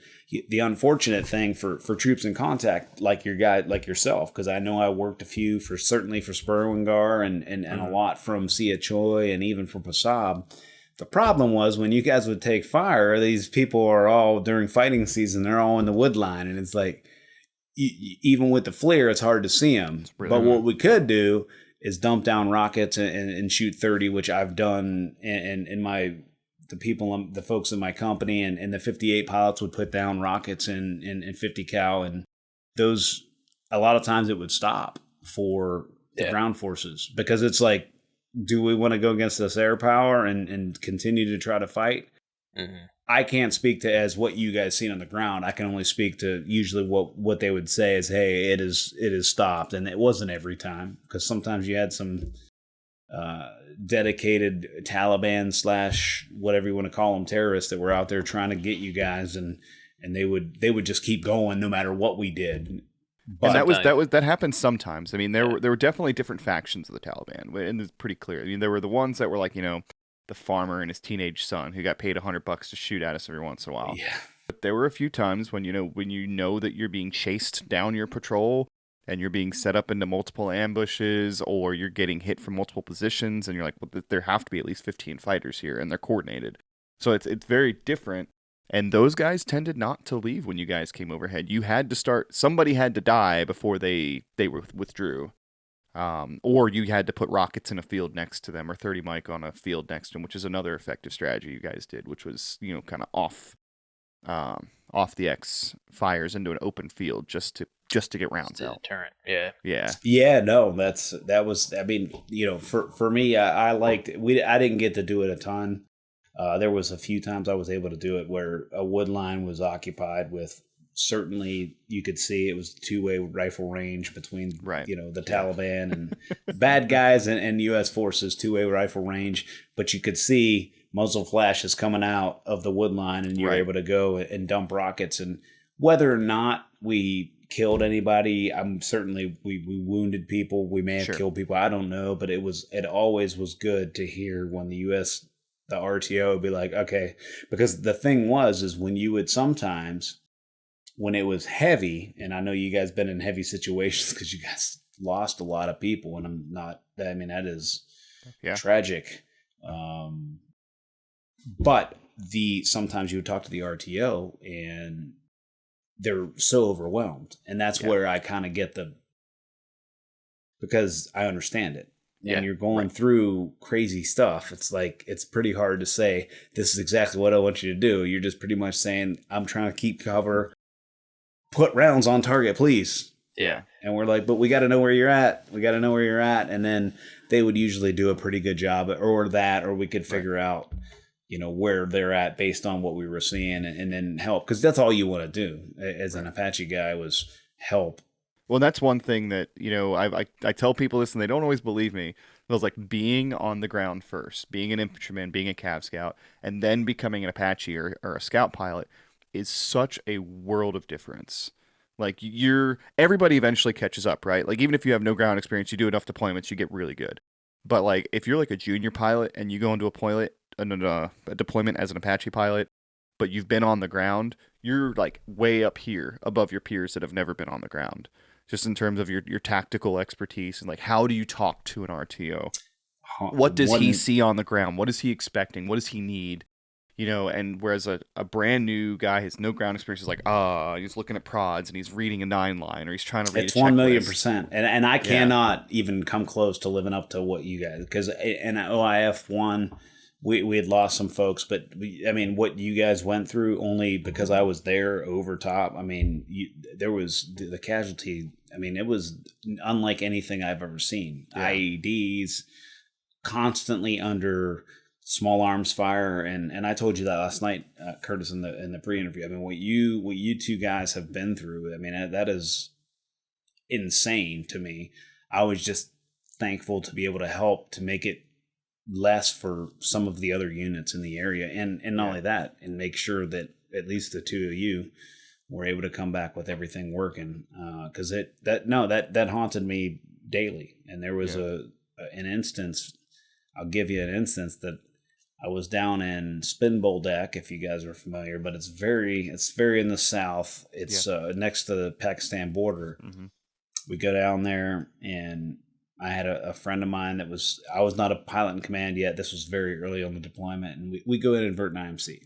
the unfortunate thing for troops in contact, like your guy, like yourself, because I know I worked a few certainly for Spurwingar and a lot from Siachoy and even from Pasab. The problem was when you guys would take fire, these people are all, during fighting season, they're all in the wood line. And it's like, even with the flare, it's hard to see them. But what we could do is dump down rockets and shoot 30, which I've done. And the folks in my company and the 58 pilots would put down rockets in 50 cal. And those, a lot of times it would stop for the ground forces, because it's like, do we want to go against this air power and continue to try to fight? Mm-hmm. I can't speak to as what you guys seen on the ground. I can only speak to usually what they would say is, hey, it is stopped. And it wasn't every time, because sometimes you had some dedicated Taliban / whatever you want to call them, terrorists that were out there trying to get you guys, and they would just keep going no matter what we did. But that happened sometimes. I mean, there were definitely different factions of the Taliban, and it's pretty clear. I mean, there were the ones that were like, the farmer and his teenage son who got paid $100 to shoot at us every once in a while. Yeah. But there were a few times when you know that you're being chased down your patrol and you're being set up into multiple ambushes, or you're getting hit from multiple positions, and you're like, well, there have to be at least 15 fighters here, and they're coordinated. So it's very different. And those guys tended not to leave when you guys came overhead. You had to start. Somebody had to die before they withdrew, or you had to put rockets in a field next to them, or 30 mic on a field next to them, which is another effective strategy you guys did, which was kind of off the X fires into an open field just to get rounds out. Deterrent, yeah. No, that was. I mean, for me, I liked. I didn't get to do it a ton. There was a few times I was able to do it where a wood line was occupied with, certainly you could see it was 2-way rifle range between, the Taliban and bad guys and U.S. forces, 2-way rifle range. But you could see muzzle flashes coming out of the wood line, and you're able to go and dump rockets. And whether or not we killed anybody, we wounded people. We may have killed people. I don't know. But it always was good to hear when the RTO would be like, okay, because the thing is when you would sometimes, when it was heavy, and I know you guys been in heavy situations because you guys lost a lot of people, and that is tragic. But sometimes you would talk to the RTO and they're so overwhelmed. And that's where I kind of get because I understand it. And you're going through crazy stuff. It's like, it's pretty hard to say, this is exactly what I want you to do. You're just pretty much saying, I'm trying to keep cover, put rounds on target, please. Yeah. And we're like, but we got to know where you're at. And then they would usually do a pretty good job, or we could figure out where they're at based on what we were seeing, and then help, because that's all you want to do as an Apache guy was help. Well, that's one thing that, I tell people this and they don't always believe me. It was like being on the ground first, being an infantryman, being a Cav Scout, and then becoming an Apache or a scout pilot is such a world of difference. Like everybody eventually catches up, right? Like even if you have no ground experience, you do enough deployments, you get really good. But like if you're like a junior pilot and you go into a deployment as an Apache pilot, but you've been on the ground, you're like way up here above your peers that have never been on the ground. Just in terms of your tactical expertise and like how do you talk to an RTO? What does he see on the ground? What is he expecting? What does he need? And whereas a brand new guy has no ground experience is like, he's looking at prods and he's reading a 9-line or he's trying to read it's a checklist. 1,000,000%. And I cannot even come close to living up to what you guys, because in OIF 1, we had lost some folks, but what you guys went through, only because I was there over top. There was the casualty. It was unlike anything I've ever seen. Yeah. IEDs constantly under small arms fire, and I told you that last night, Curtis, in the pre-interview. What you two guys have been through. That is insane to me. I was just thankful to be able to help to make it less for some of the other units in the area, and not only that, and make sure that at least the two of you were able to come back with everything working, because that haunted me daily. And there was an instance, I'll give you an instance, that I was down in Spinbowl Deck, if you guys are familiar, but it's very in the south. It's next to the Pakistan border. Mm-hmm. We go down there, and I had a friend of mine I was not a pilot in command yet. This was very early on the deployment, and we go inadvertent IMC.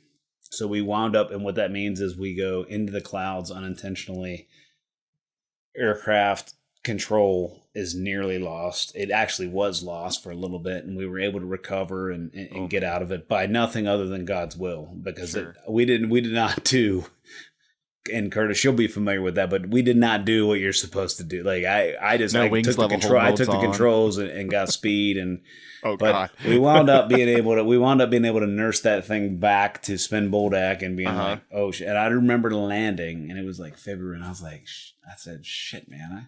So we wound up, and what that means is we go into the clouds unintentionally. Aircraft control is nearly lost. It actually was lost for a little bit, and we were able to recover and get out of it by nothing other than God's will, because we did not do. And Curtis, you'll be familiar with that, but we did not do what you're supposed to do. Like I took the controls and got speed, and God. we wound up being able to nurse that thing back to Spinbowl Deck and being like, oh shit. And I remember landing, and it was like February, and I was like, I said, shit, man,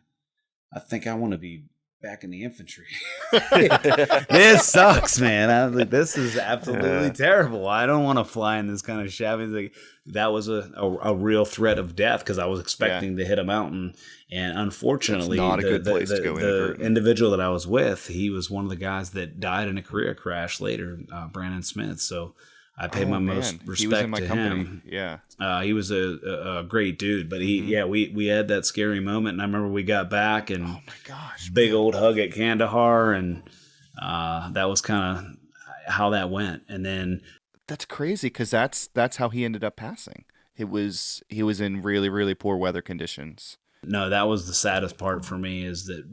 I think I want to be back in the infantry. This sucks, man. I was like, this is absolutely terrible. I don't want to fly in this kind of shabby. Like, that was a real threat of death, because I was expecting to hit a mountain, and unfortunately, not a good place to go. The individual that I was with, he was one of the guys that died in a career crash later, Brandon Smith. So I paid my most respect to him. Yeah, he was a great dude, but we had that scary moment, and I remember we got back, and oh my gosh, big old hug at Kandahar, and that was kind of how that went. And then that's crazy, because that's how he ended up passing. He was in really, really poor weather conditions. No, that was the saddest part for me, is that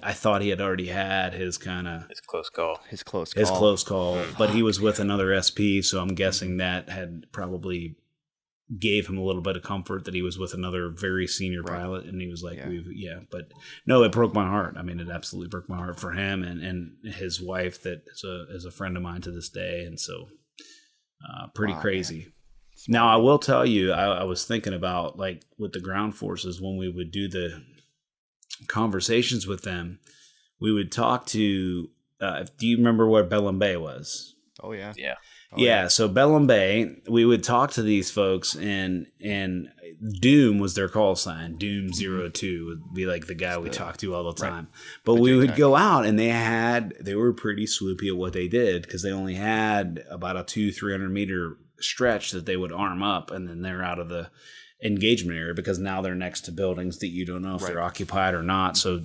I thought he had already had his close call. His close call. But he was with another SP, so I'm guessing that had probably gave him a little bit of comfort that he was with another very senior pilot, and he was like, but no, it broke my heart. It absolutely broke my heart for him and his wife, that is a friend of mine to this day, and so pretty crazy. Man. Now, I will tell you, I was thinking about, like, with the ground forces, when we would do the conversations with them, we would talk to, do you remember where Belém Bay was? Oh, yeah. Yeah. Yeah, so Belém Bay, we would talk to these folks, and Doom was their call sign. Doom 02 would be like the guy we talked to all the time. Right. But we would go out, and they were pretty swoopy at what they did, because they only had about a 200-300 meter stretch that they would arm up, and then they're out of the engagement area, because now they're next to buildings that you don't know if they're occupied or not. So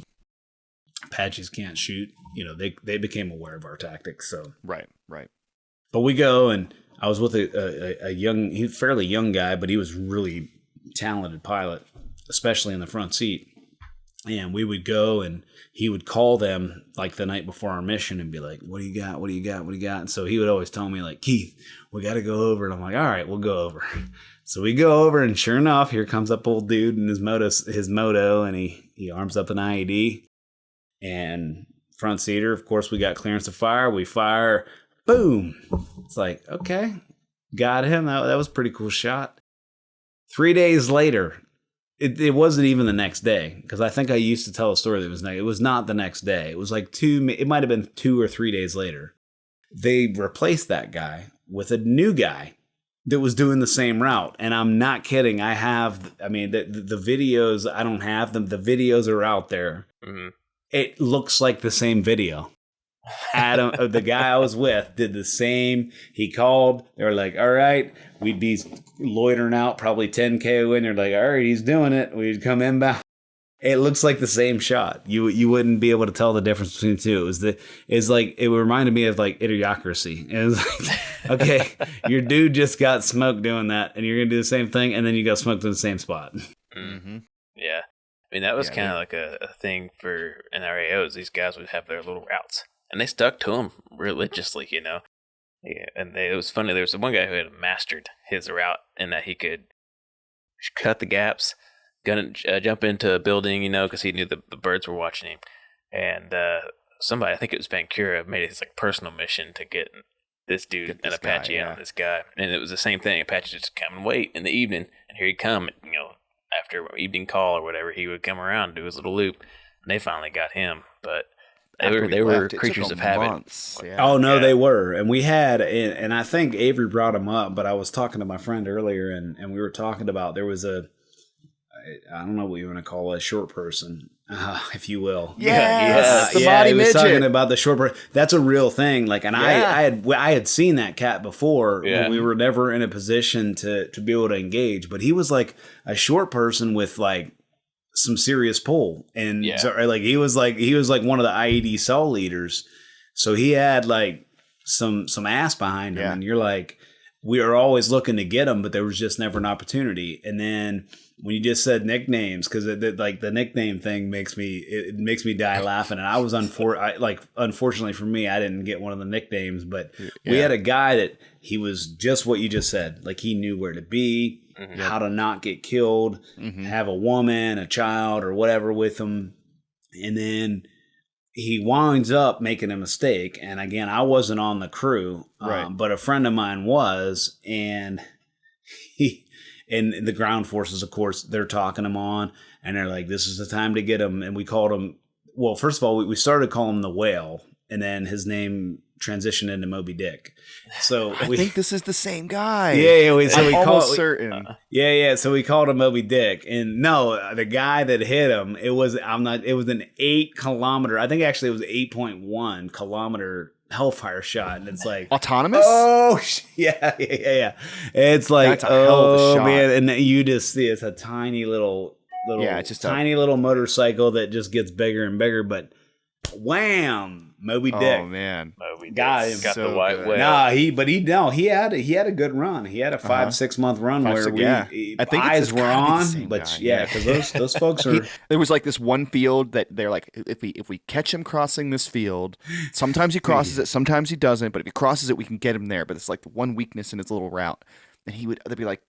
Apaches can't shoot. They became aware of our tactics. So right. But we go, and I was with a fairly young guy, but he was really talented pilot, especially in the front seat. And we would go, and he would call them like the night before our mission and be like, what do you got? What do you got? What do you got? And so he would always tell me, like, Keith, we got to go over. And I'm like, all right, we'll go over. So we go over, and sure enough, here comes up old dude in his moto, and he arms up an IED, and front seater. Of course, we got clearance to fire. We fire. boom. It's like, okay, got him. That was a pretty cool shot. 3 days later, it wasn't even the next day, because I think I used to tell a story that it was not the next day. It was like it might have been 2 or 3 days later. They replaced that guy with a new guy that was doing the same route. And I'm not kidding. The videos, I don't have them. The videos are out there. Mm-hmm. It looks like the same video. Adam, the guy I was with, did the same. He called. They were like, all right, we'd be loitering out probably 10K away. And they're like, all right, he's doing it. We'd come inbound. It looks like the same shot. You wouldn't be able to tell the difference between the two. It reminded me of like Idiocracy. It was like, okay, your dude just got smoked doing that, and you're gonna do the same thing, and then you got smoked in the same spot. Mm-hmm. Yeah, I mean that was kind of like a thing for NRAOs. These guys would have their little routes, and they stuck to them religiously, you know. Yeah, and it was funny. There was one guy who had mastered his route in that he could cut the gaps, jump into a building, you know, because he knew the birds were watching him. And somebody, I think it was Vancouver, made it his like personal mission to get this dude an Apache in on this guy. And it was the same thing. Apache just come and wait in the evening, and here he'd come, you know, after evening call or whatever, he would come around and do his little loop. And they finally got him, but they were creatures of habit. Yeah. Oh no, they were, and we had, and I think Avery brought him up. But I was talking to my friend earlier, and we were talking about there was I don't know what you want to call a short person, if you will. Yes, the body midget. Talking about the short person. That's a real thing. Like, and I had seen that cat before. Yeah. We were never in a position to be able to engage, but he was like a short person with like some serious pull, and so, like he was like one of the IED cell leaders, so he had like some ass behind him, and you're like, we are always looking to get him, but there was just never an opportunity. And then when you just said nicknames, because like the nickname thing makes me die laughing, and I was unfortunately for me, I didn't get one of the nicknames, but we had a guy that he was just what you just said, like he knew where to be. Mm-hmm. How to not get killed, have a woman, a child, or whatever with him. And then he winds up making a mistake. And again, I wasn't on the crew, but a friend of mine was. And the ground forces, of course, they're talking him on. And they're like, this is the time to get him. And we called him, well, first of all, we started calling him the Whale. And then his name transitioned into Moby Dick. So I think this is the same guy. I'm almost certain. So we called him Moby Dick, and no, the guy that hit him, it was an 8 kilometer. I think actually it was 8.1 kilometer Hellfire shot, and it's like autonomous. Oh yeah. It's like, that's a hell of a shot, man, and you just see it's a tiny little it's just tiny little motorcycle that just gets bigger and bigger, but wham. Moby Dick. Oh man, Moby Dick got so the white whale. Nah, he had a good run. He had a 5-6 month run where I think eyes were on, but because those folks are. There was like this one field that they're like, if we catch him crossing this field, sometimes he crosses it, sometimes he doesn't. But if he crosses it, we can get him there. But it's like the one weakness in his little route, and they'd be like,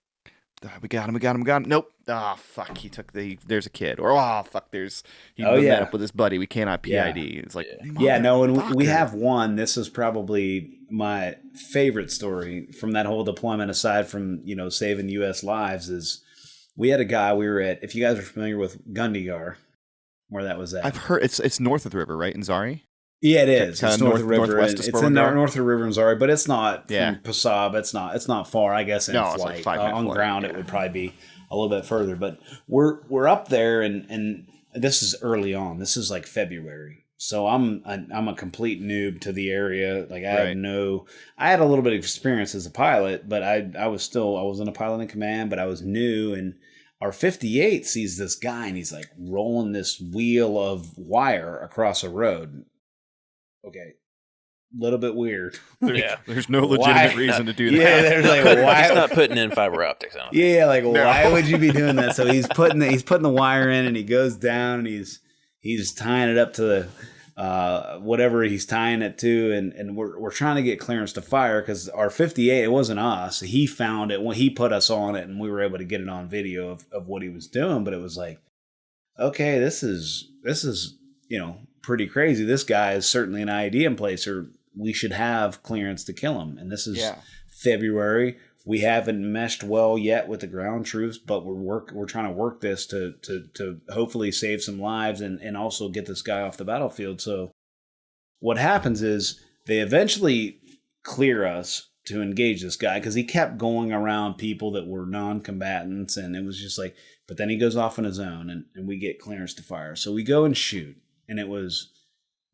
we got him. Nope. Oh, fuck. There's a kid. Or, oh, fuck. He met up with his buddy. We cannot PID. It's like, and we have one. This is probably my favorite story from that whole deployment, aside from, saving U.S. lives, is we had a guy we were at, if you guys are familiar with Kandahar, where that was at. I've heard it's north of the river, right? In Zharey? Yeah, it is. It's north of the river. It's in north of the river in Zharey, but it's not from Pasab. It's not far. I guess in flight. Like on ground, it would probably be a little bit further. But we're up there, and this is early on. This is like February, so I'm a complete noob to the area. Like I had a little bit of experience as a pilot, but I wasn't a pilot in command, but I was new. And our 58 sees this guy, and he's like rolling this wheel of wire across a road. Okay, a little bit weird. There's no legitimate reason to do that. Yeah, there's like why he's not putting in fiber optics. Why would you be doing that? So he's putting the wire in, and he goes down, and he's tying it up to the whatever he's tying it to, and we're trying to get clearance to fire because our 58, it wasn't us. He found it when he put us on it, and we were able to get it on video of what he was doing. But it was like, okay, this is pretty crazy. This guy is certainly an IED in place, or we should have clearance to kill him. And this is February. We haven't meshed well yet with the ground troops, but we're trying to work this to hopefully save some lives and also get this guy off the battlefield. So what happens is they eventually clear us to engage this guy because he kept going around people that were non-combatants, and it was just like, but then he goes off on his own and we get clearance to fire. So we go and shoot, and it was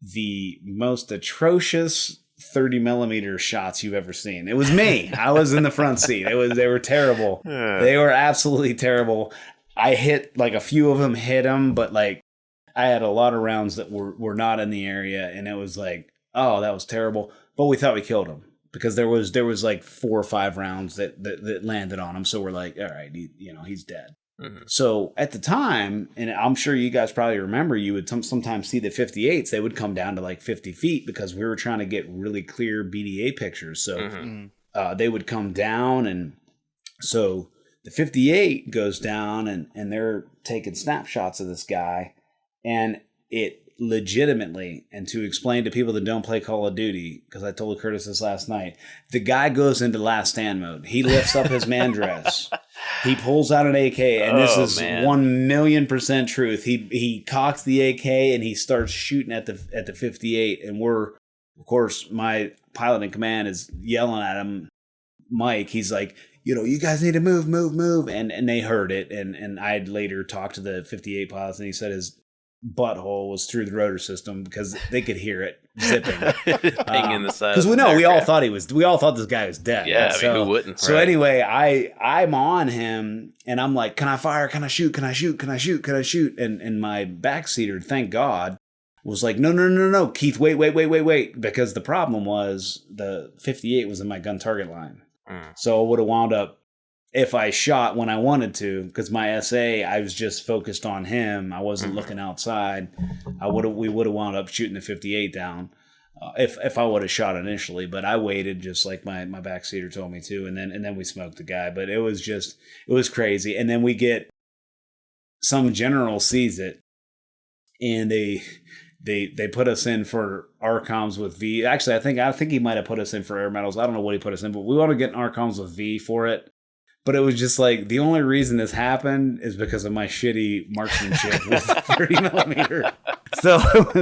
the most atrocious 30 millimeter shots you've ever seen. It was me. I was in the front seat. They were terrible. They were absolutely terrible. I hit like a few of them hit him, but like I had a lot of rounds that were not in the area, and it was like, oh, that was terrible. But we thought we killed him because there was like 4 or 5 rounds that landed on him. So we're like, all right, he's dead. Mm-hmm. So at the time, and I'm sure you guys probably remember, you would sometimes see the 58s. They would come down to like 50 feet because we were trying to get really clear BDA pictures. So they would come down, and so the 58 goes down, and they're taking snapshots of this guy, and it legitimately, and to explain to people that don't play Call of Duty, because I told Curtis this last night, the guy goes into last stand mode. He lifts up his man dress. He pulls out an AK, and this is 1,000,000% truth. He cocks the AK and he starts shooting at the 58, and we're, of course, my pilot in command is yelling at him, Mike. He's like, you guys need to move, and they heard it, and I'd later talked to the 58 pilots, and he said his butthole was through the rotor system because they could hear it zipping, banging the side. Because we all thought this guy was dead. Yeah, so, who wouldn't? So anyway, I'm on him, and I'm like, can I fire? Can I shoot? Can I shoot? Can I shoot? Can I shoot? And my backseater, thank God, was like, no, Keith, wait, because the problem was the 58 was in my gun target line, so I would have wound up. If I shot when I wanted to, because my SA, I was just focused on him. I wasn't looking outside. We would have wound up shooting the 58 down if I would have shot initially. But I waited, just like my backseater told me to, and then we smoked the guy. But it was crazy. And then we get some general sees it, and they put us in for ARCOMs with V. Actually, I think he might have put us in for air medals. I don't know what he put us in, but we want to get an ARCOMs with V for it. But it was just like, the only reason this happened is because of my shitty marksmanship with 30 millimeter. So it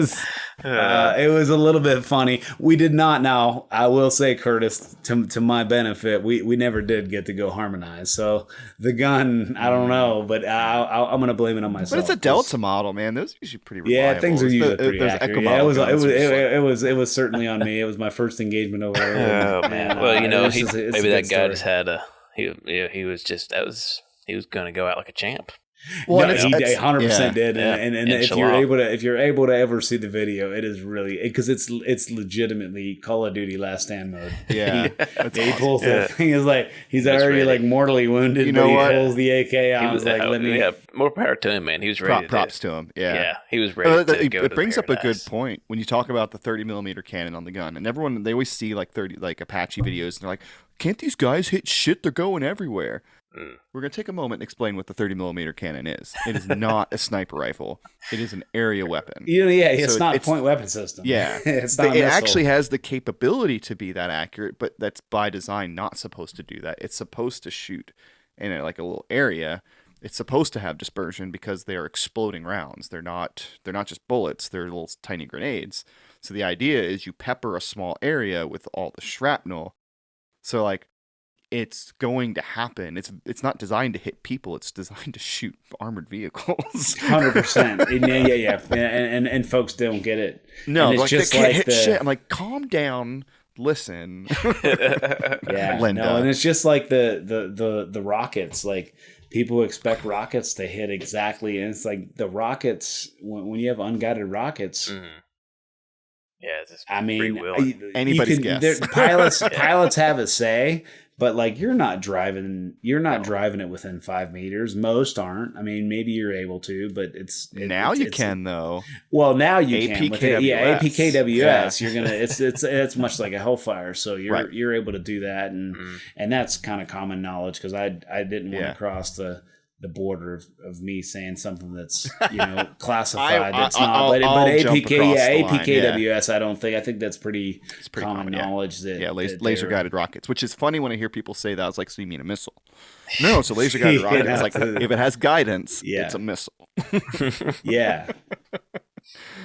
was a little bit funny. We did not, now I will say, Curtis, to my benefit, we never did get to go harmonize. So the gun, I don't know, but I'm going to blame it on myself. But it's a Delta model, man. Those are usually pretty reliable. Yeah, things are usually pretty accurate. Yeah, it was certainly on me. It was my first engagement over there. Oh, man. Well, maybe that guy just had a... He was going to go out like a champ. Well, he 100% did, and if you're able to ever see the video, it is really, because it's legitimately Call of Duty Last Stand mode. Yeah, he pulls the thing. Is like he's already like mortally wounded. But he pulls the AK out. He was like, "Let me." Yeah, more power to him, man. He was ready. Props to him. Yeah, he was ready to go. It brings up a good point when you talk about the 30 millimeter cannon on the gun, and everyone, they always see like Apache videos, and they're like, "Can't these guys hit shit? They're going everywhere." We're going to take a moment and explain what the 30 millimeter cannon is. It is not a sniper rifle. It is an area weapon. It's not a point weapon system. Yeah. It's not it actually has the capability to be that accurate, but that's by design not supposed to do that. It's supposed to shoot in like a little area. It's supposed to have dispersion because they are exploding rounds. They're not just bullets. They're little tiny grenades. So the idea is you pepper a small area with all the shrapnel. So like, it's going to happen. It's not designed to hit people. It's designed to shoot armored vehicles. 100%. Yeah. And folks don't get it. No, and it's just they can't hit shit. I'm like, calm down. Listen. Yeah. Linda. No, and it's just like the rockets. Like, people expect rockets to hit exactly, and it's like the rockets when you have unguided rockets. Mm-hmm. Yeah, it's just anybody's guess. Pilots have a say. But like, you're not driving it within 5 meters. Most aren't. I mean, maybe you're able to, but now you can though. Well, now you can. APKWS. APKWS. You're gonna. It's much like a Hellfire. So you're able to do that, and that's kind of common knowledge, because I didn't want to cross the the border of me saying something that's classified. That's not. But APKWS, I think that's pretty common knowledge. That laser guided rockets, which is funny when I hear people say that. I was like, so you mean a missile? No, so laser guided rocket is like if it has guidance, it's a missile. Yeah.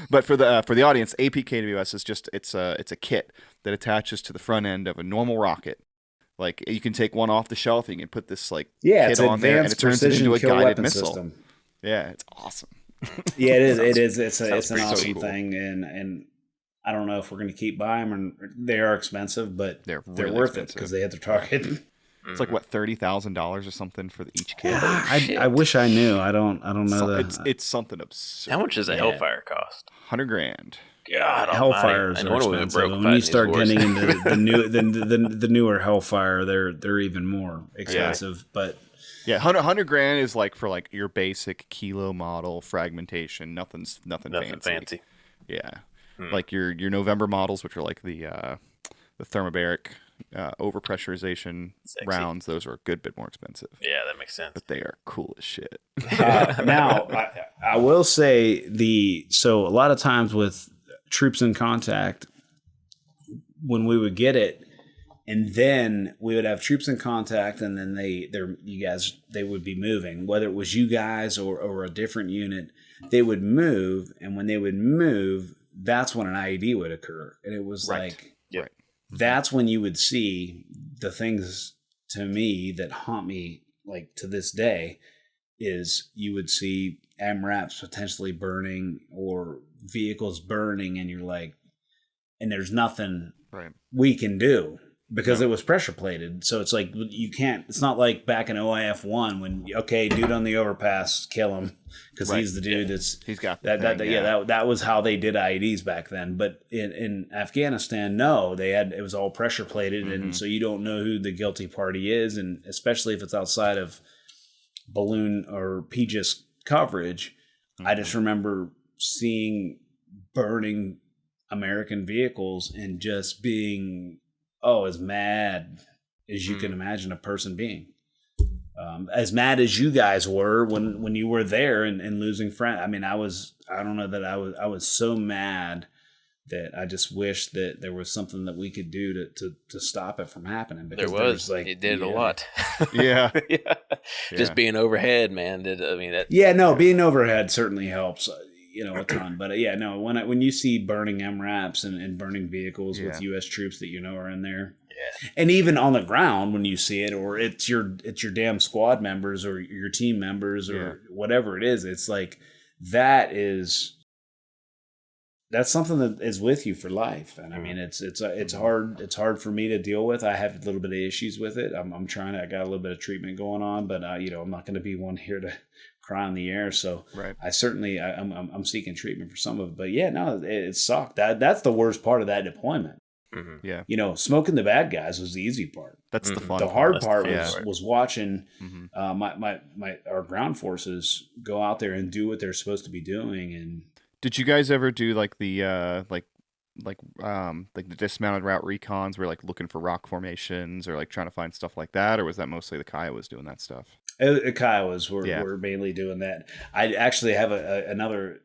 But for the audience, APKWS is just it's a kit that attaches to the front end of a normal rocket. Like you can take one off the shelf, you can put this kit on there, and it turns it into a guided missile. System. Yeah, it's awesome. Yeah, it is. It's an awesome thing, and I don't know if we're going to keep buying them. Or they are expensive, but they're really worth it because they hit their target. It's like what, $30,000 or something for each kit. I wish I knew. I don't know that. It's something absurd. How much does a Hellfire cost? $100,000. God, Hellfires are expensive. When you start getting into the newer Hellfire, they're even more expensive. Yeah. But yeah, $100,000 is like for like your basic kilo model fragmentation. Nothing fancy. Yeah, like your November models, which are like the thermobaric overpressurization rounds. Those are a good bit more expensive. Yeah, that makes sense. But they are cool as shit. Now, I will say so a lot of times with troops in contact, when we would get it, and then we would have troops in contact, and then they would be moving, whether it was you guys or a different unit, they would move, and when they would move, that's when an IED would occur, and it was that's when you would see the things to me that haunt me like to this day is you would see MRAPs potentially burning or vehicles burning, and you're like, and there's nothing we can do because it was pressure plated. So it's like you can't. It's not like back in OIF-1 when dude on the overpass, kill him because he's the dude he's got that. That was how they did IEDs back then. But in Afghanistan, no, it was all pressure plated, and so you don't know who the guilty party is, and especially if it's outside of balloon or PGIS coverage. I just remember seeing burning American vehicles and just being as mad as you can imagine a person being. As mad as you guys were when you were there and losing friends. I mean, I was so mad that I just wish that there was something that we could do to stop it from happening. Because there was it did a lot. Yeah. Just being overhead, man. Being overhead certainly helps, a ton. But when you see burning MRAPs and burning vehicles with U.S. troops that are in there, and even on the ground when you see it, or it's your damn squad members or your team members or whatever it is, it's like that's something that is with you for life. And I mean, it's hard for me to deal with. I have a little bit of issues with it. I'm trying to, I got a little bit of treatment going on, but I'm not going to be one here to cry on the air. So I certainly, I'm seeking treatment for some of it, but it sucked. That's the worst part of that deployment. Mm-hmm. Yeah. Smoking the bad guys was the easy part. That's the fun. The hard part was watching our ground forces go out there and do what they're supposed to be doing. And did you guys ever do like the the dismounted route recons where like looking for rock formations or like trying to find stuff like that, or was that mostly the Kiowas doing that stuff? Kiowas were mainly doing that. I actually have another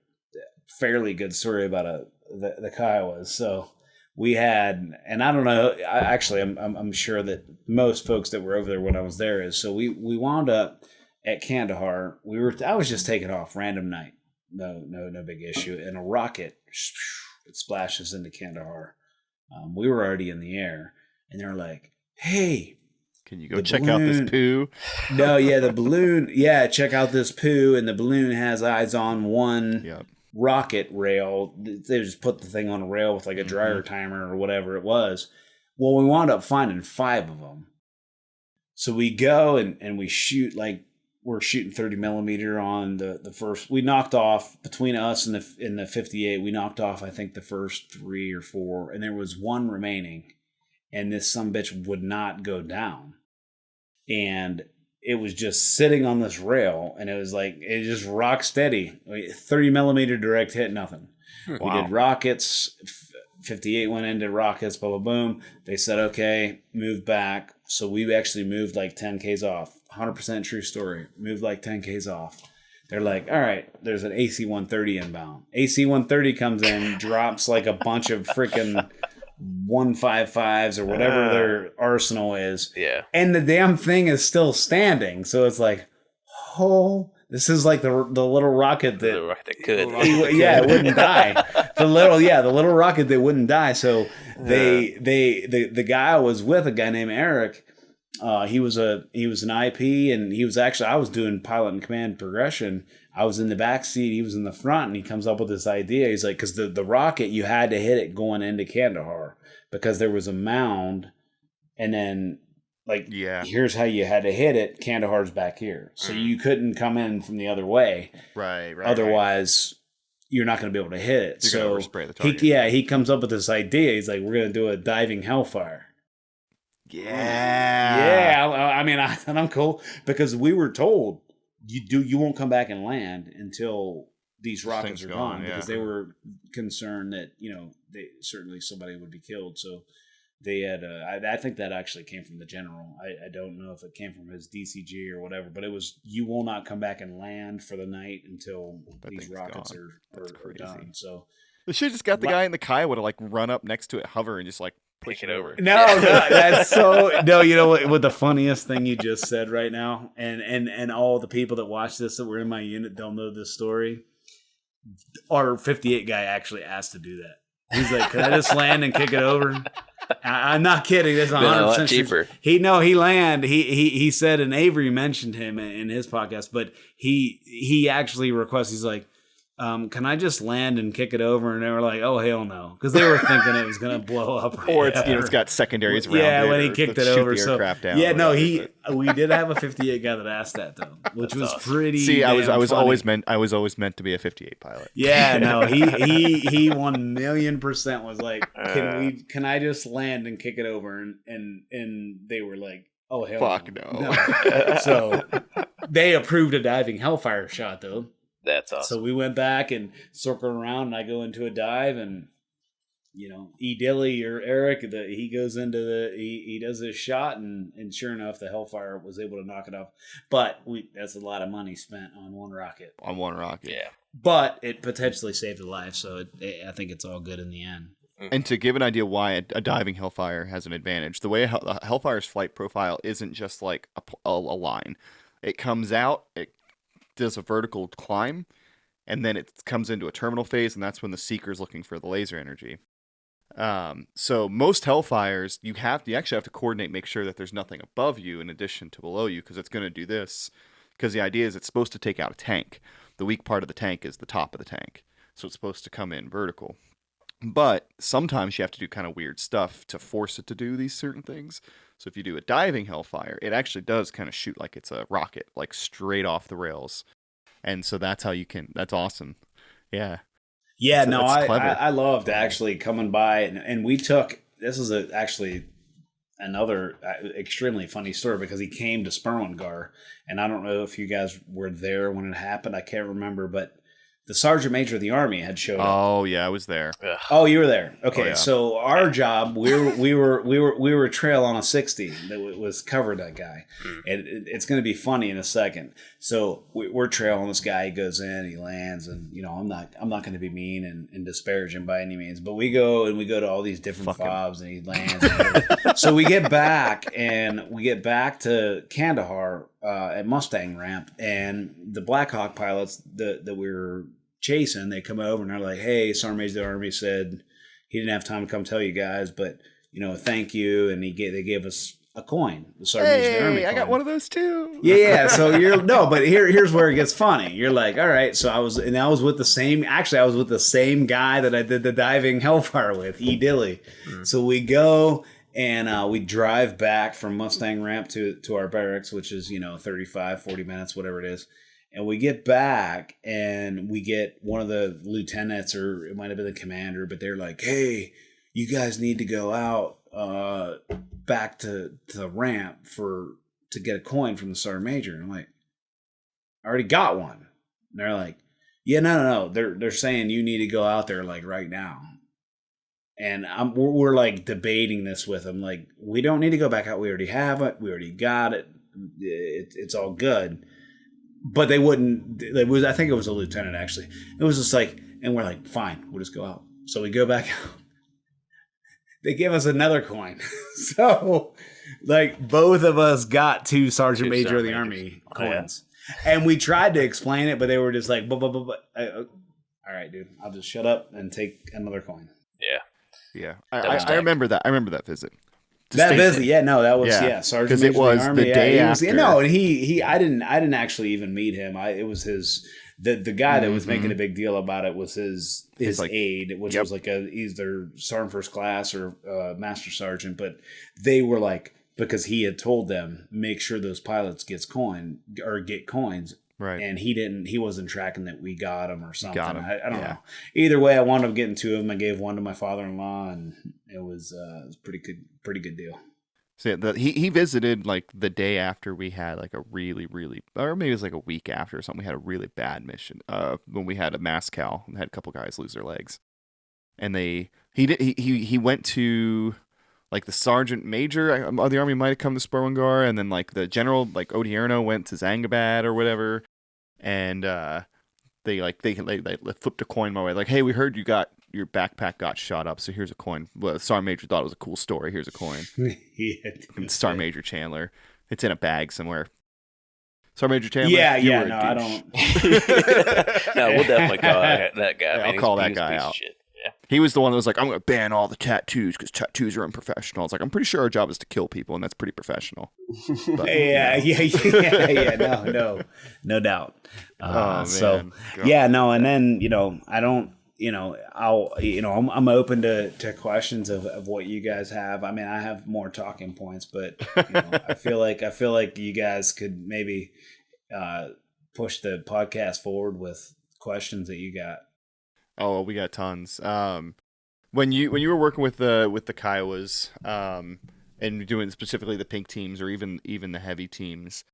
fairly good story about the Kiowas. So we had, and I don't know, I'm sure that most folks that were over there when I was there is. So we wound up at Kandahar. I was just taking off random night. No big issue. And a rocket, it splashes into Kandahar. We were already in the air, and they're like, "Hey, can you go check out this poo?" No, the balloon. Yeah, check out this poo, and the balloon has eyes on one rocket rail. They just put the thing on a rail with like a dryer timer or whatever it was. Well, we wound up finding 5 of them. So we go and we shoot we're shooting 30 millimeter on the first. We knocked off between us and the 58. We knocked off, I think, the first 3 or 4, and there was 1 remaining, and this sumbitch would not go down, and it was just sitting on this rail, and it was like it just rock steady. 30 millimeter direct hit, nothing. Wow. We did rockets, 58 went into rockets, blah, blah, boom. They said, okay, move back. So we actually moved like 10 Ks off. 100% true story. Moved like 10 Ks off. They're like, all right, there's an AC-130 inbound. AC-130 comes in, drops like a bunch of freaking 155s or whatever their arsenal is. Yeah. And the damn thing is still standing. So it's like, oh, this is like the little rocket that... The rocket could. It wouldn't die. The little rocket that wouldn't die. So the guy I was with, a guy named Eric, he was an IP, and he was actually, I was doing pilot and command progression. I was in the back seat, he was in the front, and he comes up with this idea. He's like, because the rocket, you had to hit it going into Kandahar because there was a mound, and then here's how you had to hit it. Kandahar's back here, so you couldn't come in from the other way. Right. Otherwise, you're not going to be able to hit it. You're going to overspray the target. He comes up with this idea. He's like, we're going to do a diving hellfire. Yeah. I mean, I'm cool because we were told you won't come back and land until these rockets are gone because they were concerned that certainly somebody would be killed. So they had I think that actually came from the general. I don't know if it came from his DCG or whatever, but it was you will not come back and land for the night until these rockets are done. So they should have just got the guy in the Kiowa to run up next to it, hover, and just push it over. No, that's so no. You know what the funniest thing you just said right now, and all the people that watch this that were in my unit don't know this story. Our 58 guy actually asked to do that. He's like, "Can I just land and kick it over?" I'm not kidding. That's 100% cheaper. He said, and Avery mentioned him in his podcast, but he actually requested. He's like, can I just land and kick it over? And they were like, oh, hell no. Because they were thinking it was going to blow up. Or it's got secondaries around it. Yeah, when he kicked it over. So, down we did have a 58 guy that asked that, though, which was awesome. Pretty See, I was funny. always meant to be a 58 pilot. Yeah, no, he 1,000,000% was like, can I just land and kick it over? And they were like, oh, hell fuck no. So they approved a diving hellfire shot, though. That's awesome. So we went back and circled around, and I go into a dive, and E. Dilly or Eric, he goes into he does his shot, and sure enough, the Hellfire was able to knock it off. But that's a lot of money spent on one rocket. Yeah. But it potentially saved a life, so I think it's all good in the end. And to give an idea why a diving Hellfire has an advantage, the way a Hellfire's flight profile isn't just like a line. It comes out, it does a vertical climb, and then it comes into a terminal phase, and that's when the seeker's looking for the laser energy. So most Hellfires, you actually have to coordinate, make sure that there's nothing above you in addition to below you, because it's going to do this. Because the idea is it's supposed to take out a tank. The weak part of the tank is the top of the tank, so it's supposed to come in vertical. But sometimes you have to do kind of weird stuff to force it to do these certain things. So if you do a diving Hellfire, it actually does kind of shoot like it's a rocket, like straight off the rails. And so that's how you can, that's awesome. Yeah. Yeah, so I loved actually coming by, and we took, this is actually another extremely funny story because he came to Sperwingar, and I don't know if you guys were there when it happened. I can't remember, but the Sergeant Major of the Army had showed up. Oh yeah, I was there. Ugh. Oh, you were there. Okay, oh, yeah. So our job, we were trail on a 60 that was covered that guy. It's going to be funny in a second. So we're trailing this guy. He goes in, he lands, and I'm not going to be mean and disparage him by any means. But we go to all these different fobs, and he lands. So we get back to Kandahar at Mustang Ramp, and the Black Hawk pilots that we were chasing, they come over and they're like, hey, Sergeant Major of the Army said he didn't have time to come tell you guys, but thank you, and they gave us a coin, the Sergeant Major of the Army coin. I got one of those too. Yeah, so but here's where it gets funny. You're like, all right, so I was with the same guy that I did the diving Hellfire with, E. Dilly. So we go and we drive back from Mustang Ramp to our barracks, which is 35, 40 minutes, whatever it is. And we get back, and we get one of the lieutenants, or it might have been the commander, but they're like, hey, you guys need to go out back to the ramp to get a coin from the Sergeant Major. And I'm like, I already got one. And they're like, yeah, no. They're saying you need to go out there like right now. And we're like debating this with him. Like, we don't need to go back out. We already have it. We already got it. It's all good. But they wouldn't. I think it was a lieutenant, actually. It was just like, and we're like, fine, we'll just go out. So we go back out. They give us another coin. So, like, both of us got 2 Sergeant Major of the Army coins. Yeah. And we tried to explain it, but they were just like, all right, dude, I'll just shut up and take another coin. Yeah. Yeah. I remember that. I remember that visit. That visit, that was Sergeant because it was the day after. No, and he I didn't actually even meet him. It was his the guy that was making a big deal about it was his like, aide, which was like either sergeant first class or master sergeant. But they were like, because he had told them make sure those pilots get coins. Right. And he wasn't tracking that we got him or something. I don't know. Either way, I wound up getting 2 of them. I gave one to my father-in-law, and it was pretty good deal. So he visited like the day after we had like a really, really, or maybe it was like a week after or something. We had a really bad mission when we had a Moscow and had a couple guys lose their legs. And he went to like the sergeant major of the army might have come to Sperwangar, and then like the general like Odierno went to Zangabad or whatever, and they flipped a coin my way, like, hey, we heard your backpack got shot up, so here's a coin. Well, the sergeant major thought it was a cool story. Here's a coin. Sergeant Major Chandler. It's in a bag somewhere. Sergeant Major Chandler. No, I don't. No, we'll definitely call that guy. I'll call that guy out. Yeah. He was the one that was like, I'm going to ban all the tattoos because tattoos are unprofessional. I was like, I'm pretty sure our job is to kill people, and that's pretty professional. But, no doubt. Man. And then, I don't, I'm open to questions of what you guys have. I mean, I have more talking points, but I feel like you guys could maybe push the podcast forward with questions that you got. Oh, we got tons. When you were working with the Kiowas, and doing specifically the pink teams or even the heavy teams,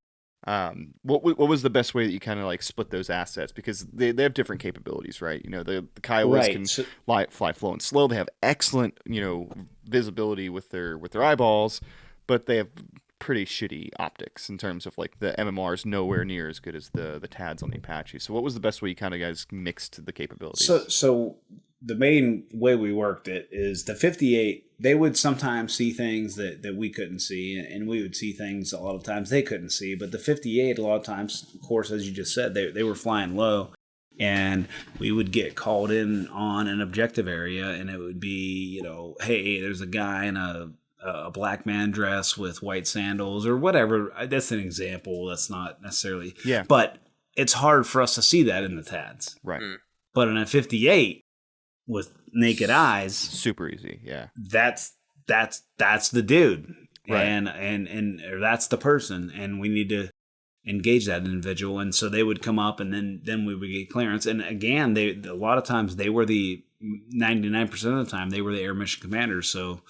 what was the best way that you kind of like split those assets? Because they have different capabilities, right? The Kiowas can fly slow and slow. They have excellent visibility with their eyeballs, but they have pretty shitty optics in terms of like the MMR is nowhere near as good as the TADs on the Apache. So what was the best way you kind of guys mixed the capabilities? So the main way we worked it is the 58, they would sometimes see things that we couldn't see, and we would see things a lot of times they couldn't see. But the 58, a lot of times, of course, as you just said, they were flying low, and we would get called in on an objective area, and it would be, hey, there's a guy in a black man dress with white sandals or whatever. That's an example. That's not necessarily. Yeah. But it's hard for us to see that in the TADs. Right. But in a 58 with naked eyes, super easy. Yeah. That's the dude. Right. And or that's the person. And we need to engage that individual. And so they would come up, and then we would get clearance. And again, a lot of times they were 99% of the time, they were the air mission commanders. So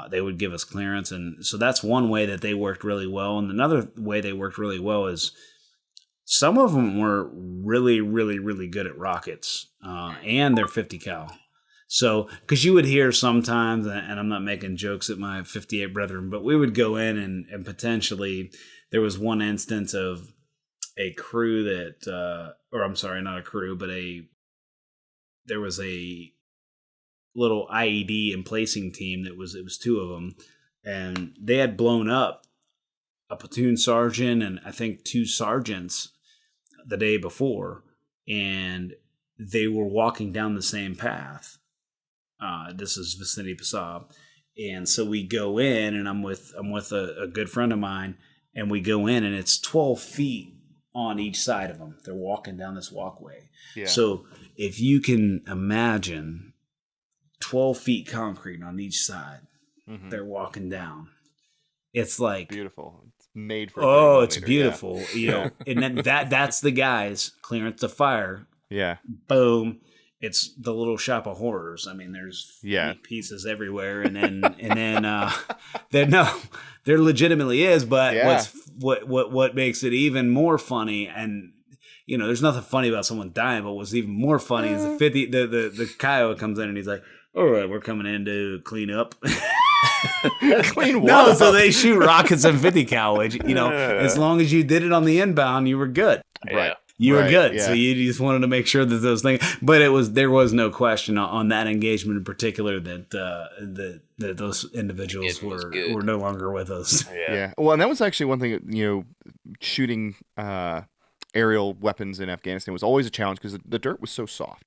they would give us clearance. And so that's one way that they worked really well. And another way they worked really well is some of them were really, really, really good at rockets and their 50 cal. So, because you would hear sometimes, and I'm not making jokes at my 58 brethren, but we would go in and potentially, there was one instance of a crew that, or I'm sorry, not a crew, but there was a little IED emplacing team it was 2 of them, and they had blown up a platoon sergeant and I think 2 sergeants the day before, and they were walking down the same path. This is vicinity Passab, and so we go in, and I'm with a good friend of mine, and we go in, and it's 12 feet on each side of them. They're walking down this walkway. Yeah. So if you can imagine 12 feet concrete on each side, they're walking down. It's like beautiful. It's made for. It's beautiful. Yeah. And then that's the guys clearance to fire. Yeah. Boom. It's the little shop of horrors. I mean, there's pieces everywhere, and then there legitimately is. But what makes it even more funny, and there's nothing funny about someone dying, but what's even more funny is the Kiowa comes in and he's like, all right, we're coming in to clean up. Clean what? No, so they shoot rockets in 50 cal, which, as long as you did it on the inbound, you were good. Right. You were good. Yeah. So you just wanted to make sure that those things, but there was no question on that engagement in particular that those individuals were no longer with us. Yeah. Well, and that was actually one thing, shooting aerial weapons in Afghanistan was always a challenge because the dirt was so soft.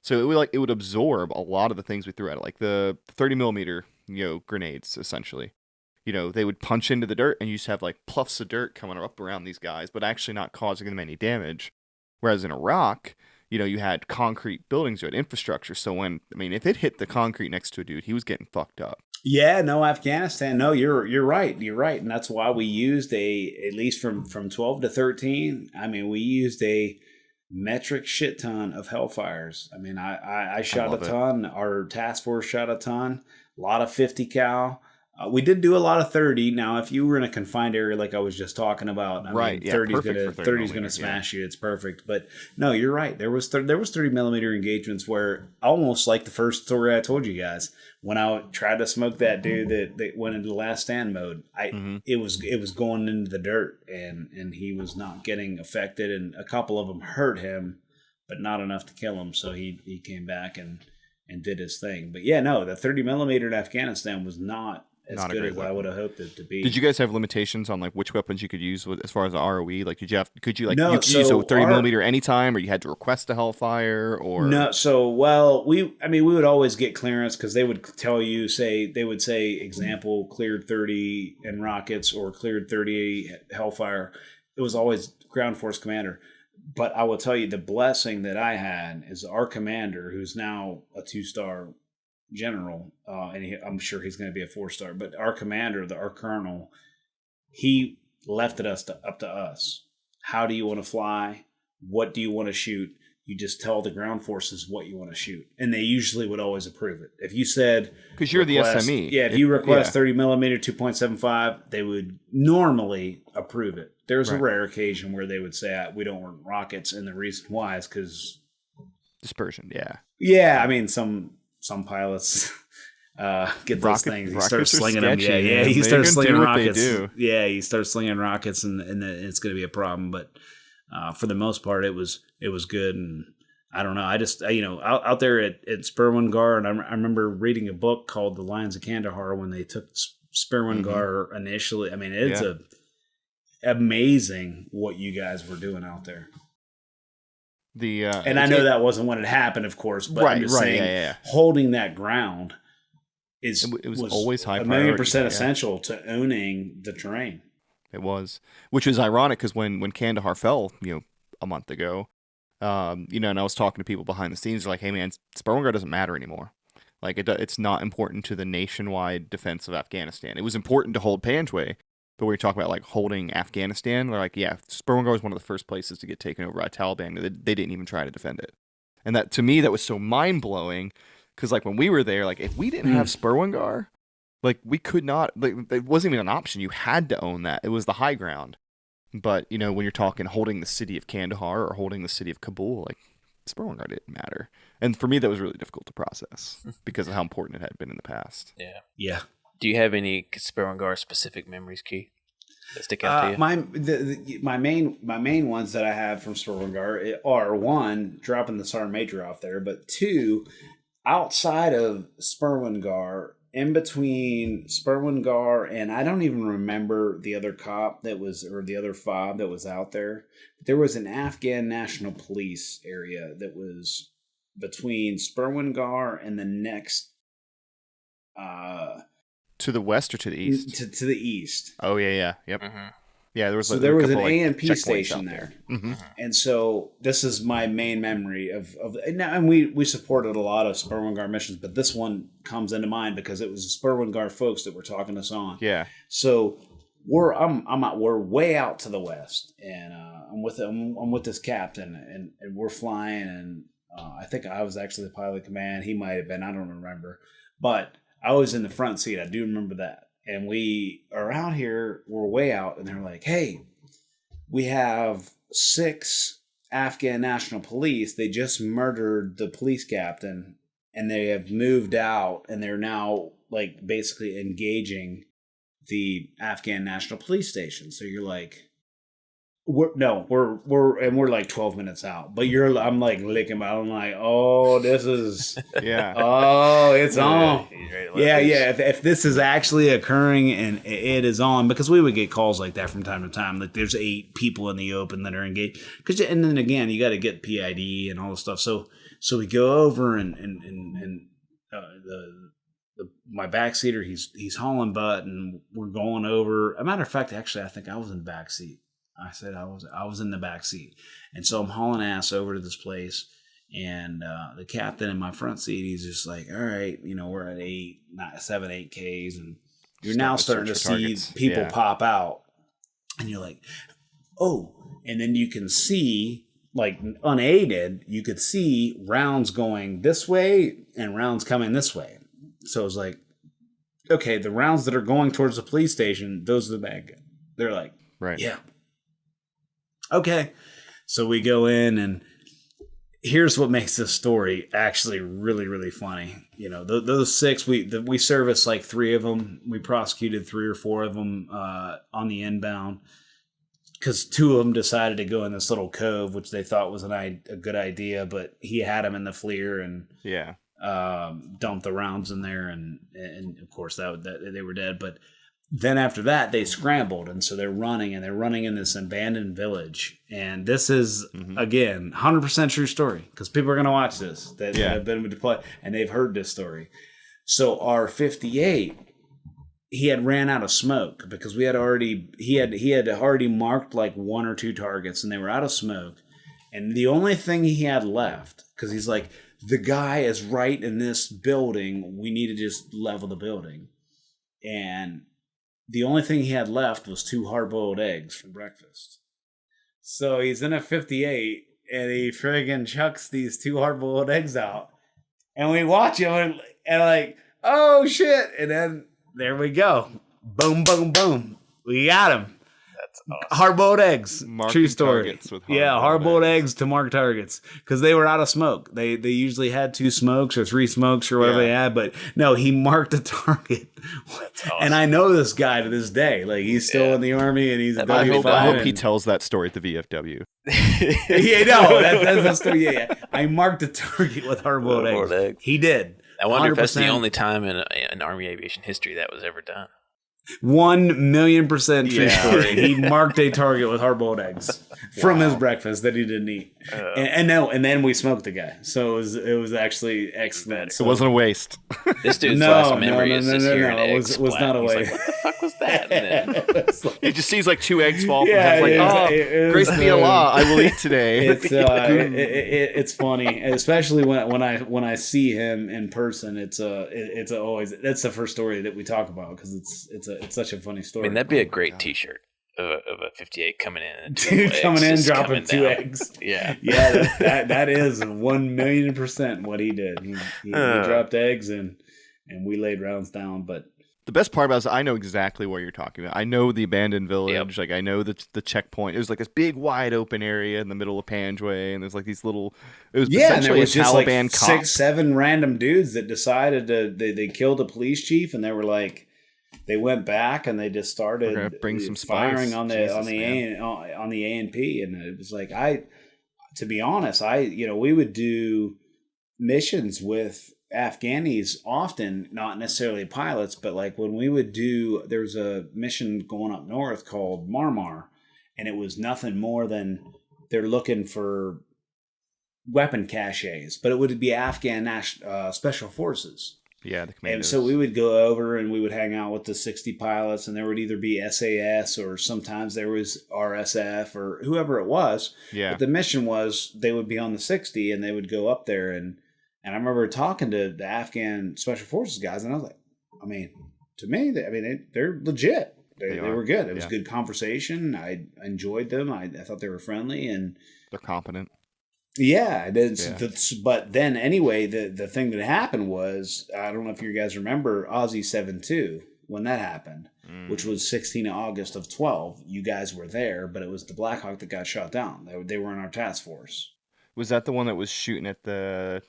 So it would absorb a lot of the things we threw at it, like the 30 millimeter, grenades essentially. They would punch into the dirt and you just have like puffs of dirt coming up around these guys, but actually not causing them any damage. Whereas in Iraq, you had concrete buildings, you had infrastructure. So if it hit the concrete next to a dude, he was getting fucked up. Yeah, no, Afghanistan. No, you're right. You're right. And that's why we used at least from 12 to 13. We used a metric shit ton of Hellfires. I shot a ton. Our task force shot a ton. A lot of 50 cal. We did do a lot of 30. Now, if you were in a confined area like I was just talking about, 30's gonna smash you. It's perfect. But no, you're right. There was 30 millimeter engagements where almost like the first story I told you guys when I tried to smoke that dude that went into the last stand mode. It was going into the dirt and he was not getting affected, and a couple of them hurt him, but not enough to kill him. So he came back and did his thing. But yeah, no, the 30 millimeter in Afghanistan was not as good as I would have hoped it to be. Did you guys have limitations on like which weapons you could use as far as the ROE? Like, could you use a 30 millimeter anytime, or you had to request a Hellfire, or no? So we would always get clearance because they would tell you, they would say example cleared 30 in rockets or cleared 30 Hellfire. It was always ground force commander. But I will tell you, the blessing that I had is our commander, who's now a 2-star general, and I'm sure he's going to be a 4-star. But our commander, our colonel, he left it up to us. How do you want to fly? What do you want to shoot? You just tell the ground forces what you want to shoot, and they usually would always approve it. If you said, because you're the SME, if you request 30 millimeter 2.75, they would normally approve it. There's a rare occasion where they would say we don't want rockets, and the reason why is because dispersion. Yeah, some pilots get those things. You start slinging them. Yeah. You start slinging rockets. Yeah, you start slinging rockets, and it's going to be a problem. But for the most part, it was good. And I don't know. I just out there at Spurwingar, and I remember reading a book called The Lions of Kandahar when they took Spurwingar initially. It's amazing what you guys were doing out there. And I know that wasn't when it happened, of course, but I'm just saying holding that ground was always high priority, 1,000,000% essential to owning the terrain. It was, which is ironic because when Kandahar fell, a month ago, and I was talking to people behind the scenes, they're like, hey man, Spurwingar doesn't matter anymore. Like it's not important to the nationwide defense of Afghanistan. It was important to hold Panjway. But when you're talking about like holding Afghanistan, they're like, yeah, Spurwingar was one of the first places to get taken over by Taliban. They didn't even try to defend it. And that, to me, that was so mind-blowing because like when we were there, like if we didn't have Spurwingar, like we could not, like it wasn't even an option. You had to own that. It was the high ground. But, when you're talking holding the city of Kandahar or holding the city of Kabul, like Spurwingar didn't matter. And for me, that was really difficult to process because of how important it had been in the past. Yeah. Yeah. Do you have any Spurwingar specific memories, Key, that stick out to you? My main ones that I have from Spurwingar are, one, dropping the Sergeant Major off there, but two, outside of Spurwingar, in between Spurwingar and I don't even remember the other cop or the other fob that was out there. There was an Afghan National Police area that was between Spurwingar and the next. To the west or to the east? To the east. Oh yeah. Yep. Mm-hmm. Yeah, there was. So there was an AMP station there. Mm-hmm. And so this is my main memory of and we supported a lot of Spurwingar missions, but this one comes into mind because it was the Spurwingar folks that were talking us on. Yeah. So we're way out to the west, and I'm with this captain, and we're flying, and I think I was actually the pilot of command. He might have been. I don't remember, but I was in the front seat. I do remember that. And we are out here, we're way out, and they're like, hey, we have 6 Afghan National Police. They just murdered the police captain, and they have moved out, and they're now like basically engaging the Afghan National Police Station. So you're like, we're like 12 minutes out, but I'm like licking my, I'm like, oh, this is, oh, it's on. Yeah. If this is actually occurring and it is on, because we would get calls like that from time to time. Like there's 8 people in the open that are engaged. And then again, you got to get PID and all this stuff. So we go over and my backseater, he's hauling butt, and we're going over. A matter of fact, actually, I think I was in the backseat. I said I was in the back seat, and so I'm hauling ass over to this place, and the captain in my front seat, he's just like, all right, we're at 7, 8 Ks, and you're now starting to see people pop out, and you're like, oh, and then you can see, like unaided, you could see rounds going this way and rounds coming this way. So it's like, okay, the rounds that are going towards the police station, those are the bad guys. They're like, right, yeah. Okay, so we go in, and here's what makes this story actually really, really funny. Those 6, we serviced like 3 of them. We prosecuted 3 or 4 of them on the inbound, because 2 of them decided to go in this little cove, which they thought was a good idea, but he had them in the FLIR and dumped the rounds in there, and of course that they were dead. But then after that, they scrambled, and so they're running in this abandoned village. And this is, again, 100% true story, because people are going to watch this that have been deployed, and they've heard this story. So our 58, he had ran out of smoke, because he had already marked like 1 or 2 targets, and they were out of smoke. And the only thing he had left, because he's like, the guy is right in this building, we need to just level the building. And the only thing he had left was 2 hard-boiled eggs for breakfast. So he's in a 58, and he friggin' chucks these 2 hard-boiled eggs out. And we watch him, and like, oh, shit. And then there we go. Boom, boom, boom. We got him. That's awesome. Hard-boiled eggs. True story. Hard-boiled eggs to mark targets, because they were out of smoke. They usually had 2 smokes or 3 smokes or whatever they had, but no, he marked a target. That's awesome. And I know this guy to this day. Like, he's still in the Army, and he's I hope he tells that story at the VFW. That's the story. Yeah. I marked a target with hard-boiled eggs. He did. I wonder if that's the only time in Army aviation history that was ever done. 1,000,000% true story. He marked a target with hard-boiled eggs from his breakfast that he didn't eat, and then we smoked the guy. So it was actually excellent. So it wasn't a waste. This dude's last memory is just hearing eggs. It was not a waste. Like, what the fuck was that? It just sees like 2 eggs fall from him. Like, grace be Allah, I will eat today. It's funny, especially when I see him in person. It's always, that's the first story that we talk about, because it's such a funny story. I mean, that'd be a great T-shirt of a 58 coming in, and dropping 2 eggs. Yeah, that is 1,000,000% what he did. He dropped eggs, and we laid rounds down. But the best part about it is I know exactly what you're talking about. I know the abandoned village. Yep. Like, I know the checkpoint. It was like this big, wide open area in the middle of Panjway, and there's like these little. It was and there was just Taliban like cop. 6, 7 random dudes that decided they killed a police chief, and they were like. They went back and they just started bring some firing spice. on the A&P, and it was like, to be honest, we would do missions with Afghanis often, not necessarily pilots, but like when we would there was a mission going up north called Marmar, and it was nothing more than they're looking for weapon caches, but it would be Afghan special forces. Yeah, the commandos. And so we would go over and we would hang out with the 60 pilots, and there would either be SAS or sometimes there was RSF or whoever it was. Yeah. But the mission was they would be on the 60 and they would go up there. And I remember talking to the Afghan Special Forces guys, and I was like, I mean, to me, they're legit. They were good. It was good conversation. I enjoyed them. I thought they were friendly, and they're competent. Yeah, but then anyway, the thing that happened was, I don't know if you guys remember Aussie 7-2 when that happened, which was 16 August of 12. You guys were there, but it was the Black Hawk that got shot down. They were in our task force. Was that the one that was shooting at the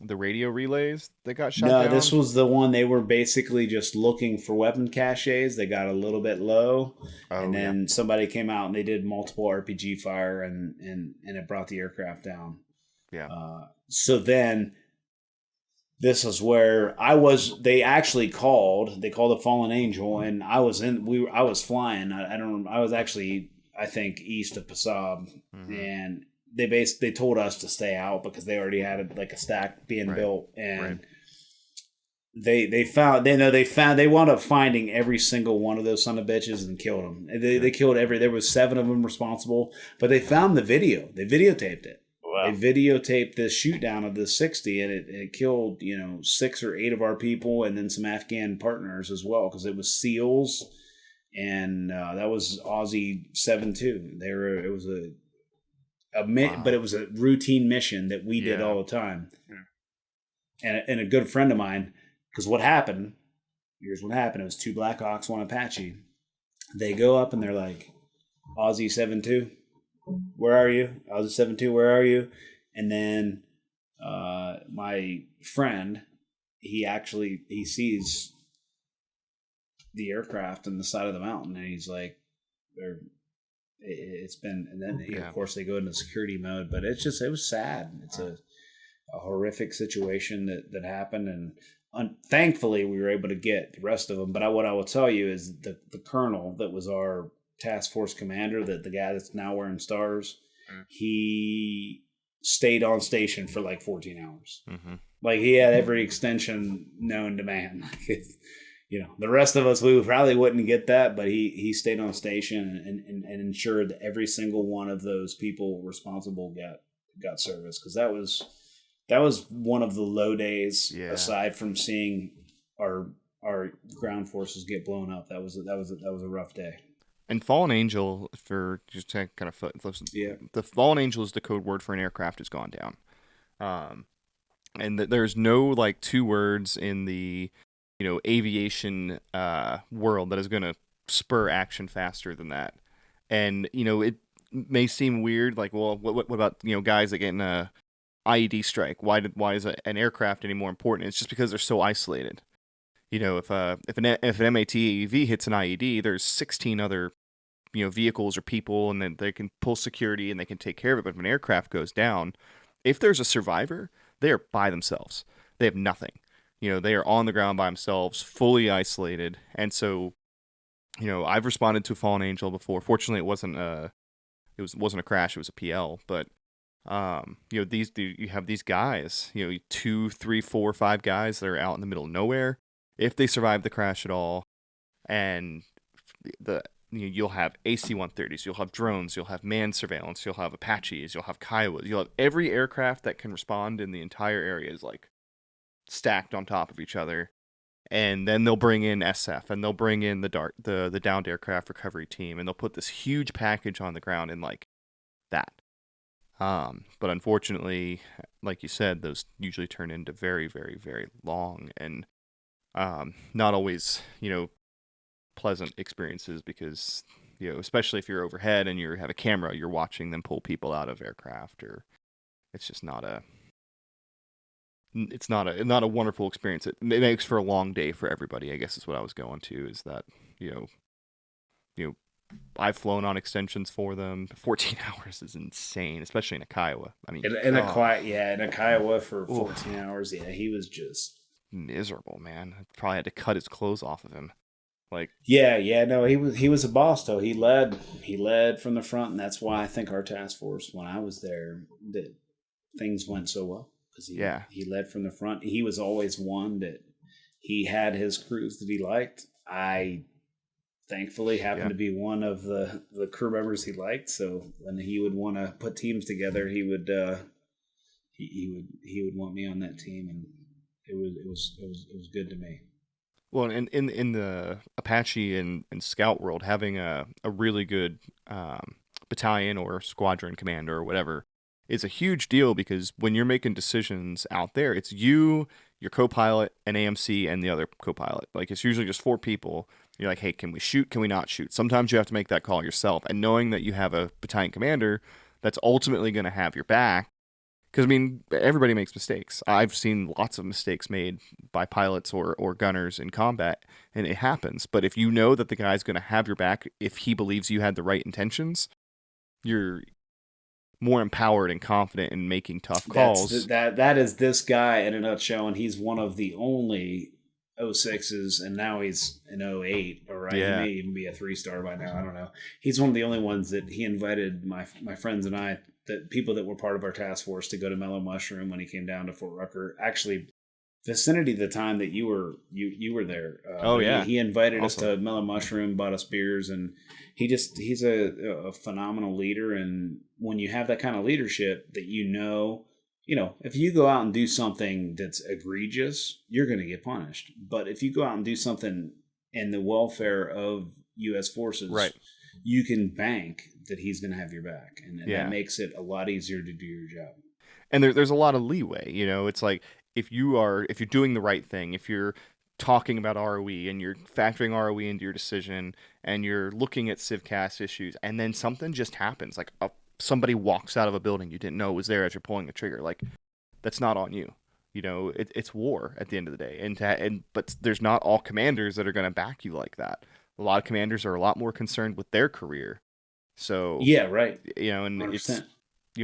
radio relays that got shot No, down? this was the one they were basically just looking for weapon caches. They got a little bit low, and then somebody came out and they did multiple RPG fire, and it brought the aircraft down. Yeah. So then this is where I was. They actually called. They called a fallen angel, and I was flying. I was actually, I think, east of Passab, and they told us to stay out because they already had like a stack being built, and they wound up finding every single one of those son of bitches and killed them. They killed there was 7 of them responsible, but they found the video. They videotaped it. Wow. They videotaped the shoot down of the 60, and it killed 6 or 8 of our people, and then some Afghan partners as well, because it was SEALs, and that was Aussie 7-2. It was but it was a routine mission that we did all the time. And a good friend of mine, because here's what happened. It was 2 Blackhawks, 1 Apache. They go up and they're like, Aussie 7-2, where are you? Aussie 7-2, where are you? And then my friend, he sees the aircraft on the side of the mountain, and he's like, it's been, and then of course they go into security mode, but it was sad. It's a horrific situation that happened, and thankfully we were able to get the rest of them. But what I will tell you is the colonel that was our task force commander, the guy that's now wearing stars, he stayed on station for like 14 hours. Like he had every extension known to man. The rest of us, we probably wouldn't get that, but he stayed on station and ensured that every single one of those people responsible got service, because that was one of the low days. Aside from seeing our ground forces get blown up, that was a rough day. And Fallen Angel, for just to kind of the Fallen Angel is the code word for an aircraft has gone down, and there's no like 2 words in the aviation world that is going to spur action faster than that. And it may seem weird, like, well, what about guys that get in a IED strike? Why is an aircraft any more important? It's just because they're so isolated. If an MATAV hits an IED, there's 16 other vehicles or people, and then they can pull security and they can take care of it. But if an aircraft goes down, if there's a survivor, they are by themselves. They have nothing. They are on the ground by themselves, fully isolated. And so, I've responded to a Fallen Angel before. Fortunately, it wasn't a crash; it was a PL. But you have these guys, 2, 3, 4, 5 guys that are out in the middle of nowhere. If they survive the crash at all, and you'll have AC-130s, you'll have drones, you'll have manned surveillance, you'll have Apaches, you'll have Kiowas, you'll have every aircraft that can respond in the entire area is like stacked on top of each other. And then they'll bring in SF, and they'll bring in the downed aircraft recovery team, and they'll put this huge package on the ground in like that. But unfortunately, like you said, those usually turn into very, very, very long and not always, pleasant experiences, because, especially if you're overhead and you have a camera, you're watching them pull people out of aircraft, or it's just not a wonderful experience. It makes for a long day for everybody, I guess is what I was going to, is that, I've flown on extensions for them. 14 hours is insane, especially in a Kiowa. I mean, in a Kiowa for 14 hours. Yeah, he was just miserable, man. I probably had to cut his clothes off of him. Like, no, he was a boss though. He led from the front, and that's why I think our task force, when I was there, that things went so well, because he led from the front. He was always one that he had his crews that he liked. I thankfully happened to be one of the crew members he liked. So when he would want to put teams together, he would want me on that team, and it was good to me. Well, in the Apache and Scout world, having a really good battalion or squadron commander or whatever is a huge deal, because when you're making decisions out there, it's you, your co-pilot, an AMC, and the other co-pilot. Like, it's usually just 4 people. You're like, hey, can we shoot? Can we not shoot? Sometimes you have to make that call yourself. And knowing that you have a battalion commander that's ultimately going to have your back. Because, I mean, everybody makes mistakes. I've seen lots of mistakes made by pilots or gunners in combat, and it happens. But if you know that the guy's going to have your back, if he believes you had the right intentions, you're more empowered and confident in making tough calls. That is this guy in a nutshell, and he's one of the only 06s, and now he's an 08, all right? Yeah. He may even be a 3-star by now, I don't know. He's one of the only ones that he invited my friends and I, the people that were part of our task force, to go to Mellow Mushroom when he came down to Fort Rucker. Actually, vicinity the time that you were there. He invited us to Mellow Mushroom, bought us beers, and he's a phenomenal leader. And when you have that kind of leadership, that you know, if you go out and do something that's egregious, you're going to get punished. But if you go out and do something in the welfare of U.S. forces, right, you can bank that he's going to have your back, and that makes it a lot easier to do your job. And there's a lot of leeway. It's like if you're doing the right thing, if you're talking about ROE and you're factoring ROE into your decision, and you're looking at CivCast issues, and then something just happens, like somebody walks out of a building you didn't know was there as you're pulling the trigger, like that's not on you. It's war at the end of the day, but there's not all commanders that are going to back you like that. A lot of commanders are a lot more concerned with their career. So yeah, right. And 100%. it's,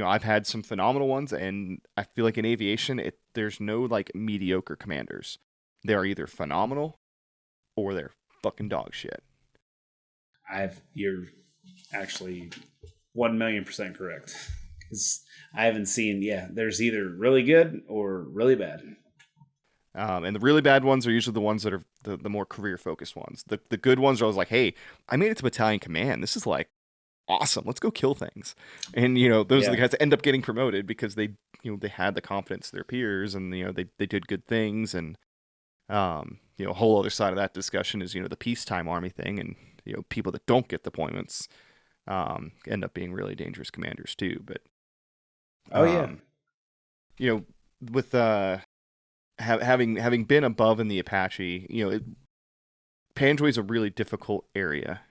I've had some phenomenal ones, and I feel like in aviation, there's no like mediocre commanders. They are either phenomenal or they're fucking dog shit. You're actually 1,000,000% correct. Because I haven't seen, there's either really good or really bad. And the really bad ones are usually the ones that are the more career-focused ones. The good ones are always like, hey, I made it to battalion command. This is like awesome. Let's go kill things. And, those are the guys that end up getting promoted because they had the confidence of their peers, and, they did good things. And, a whole other side of that discussion is, the peacetime army thing. And, people that don't get deployments end up being really dangerous commanders too. But, with having been above in the Apache, Panjway is a really difficult area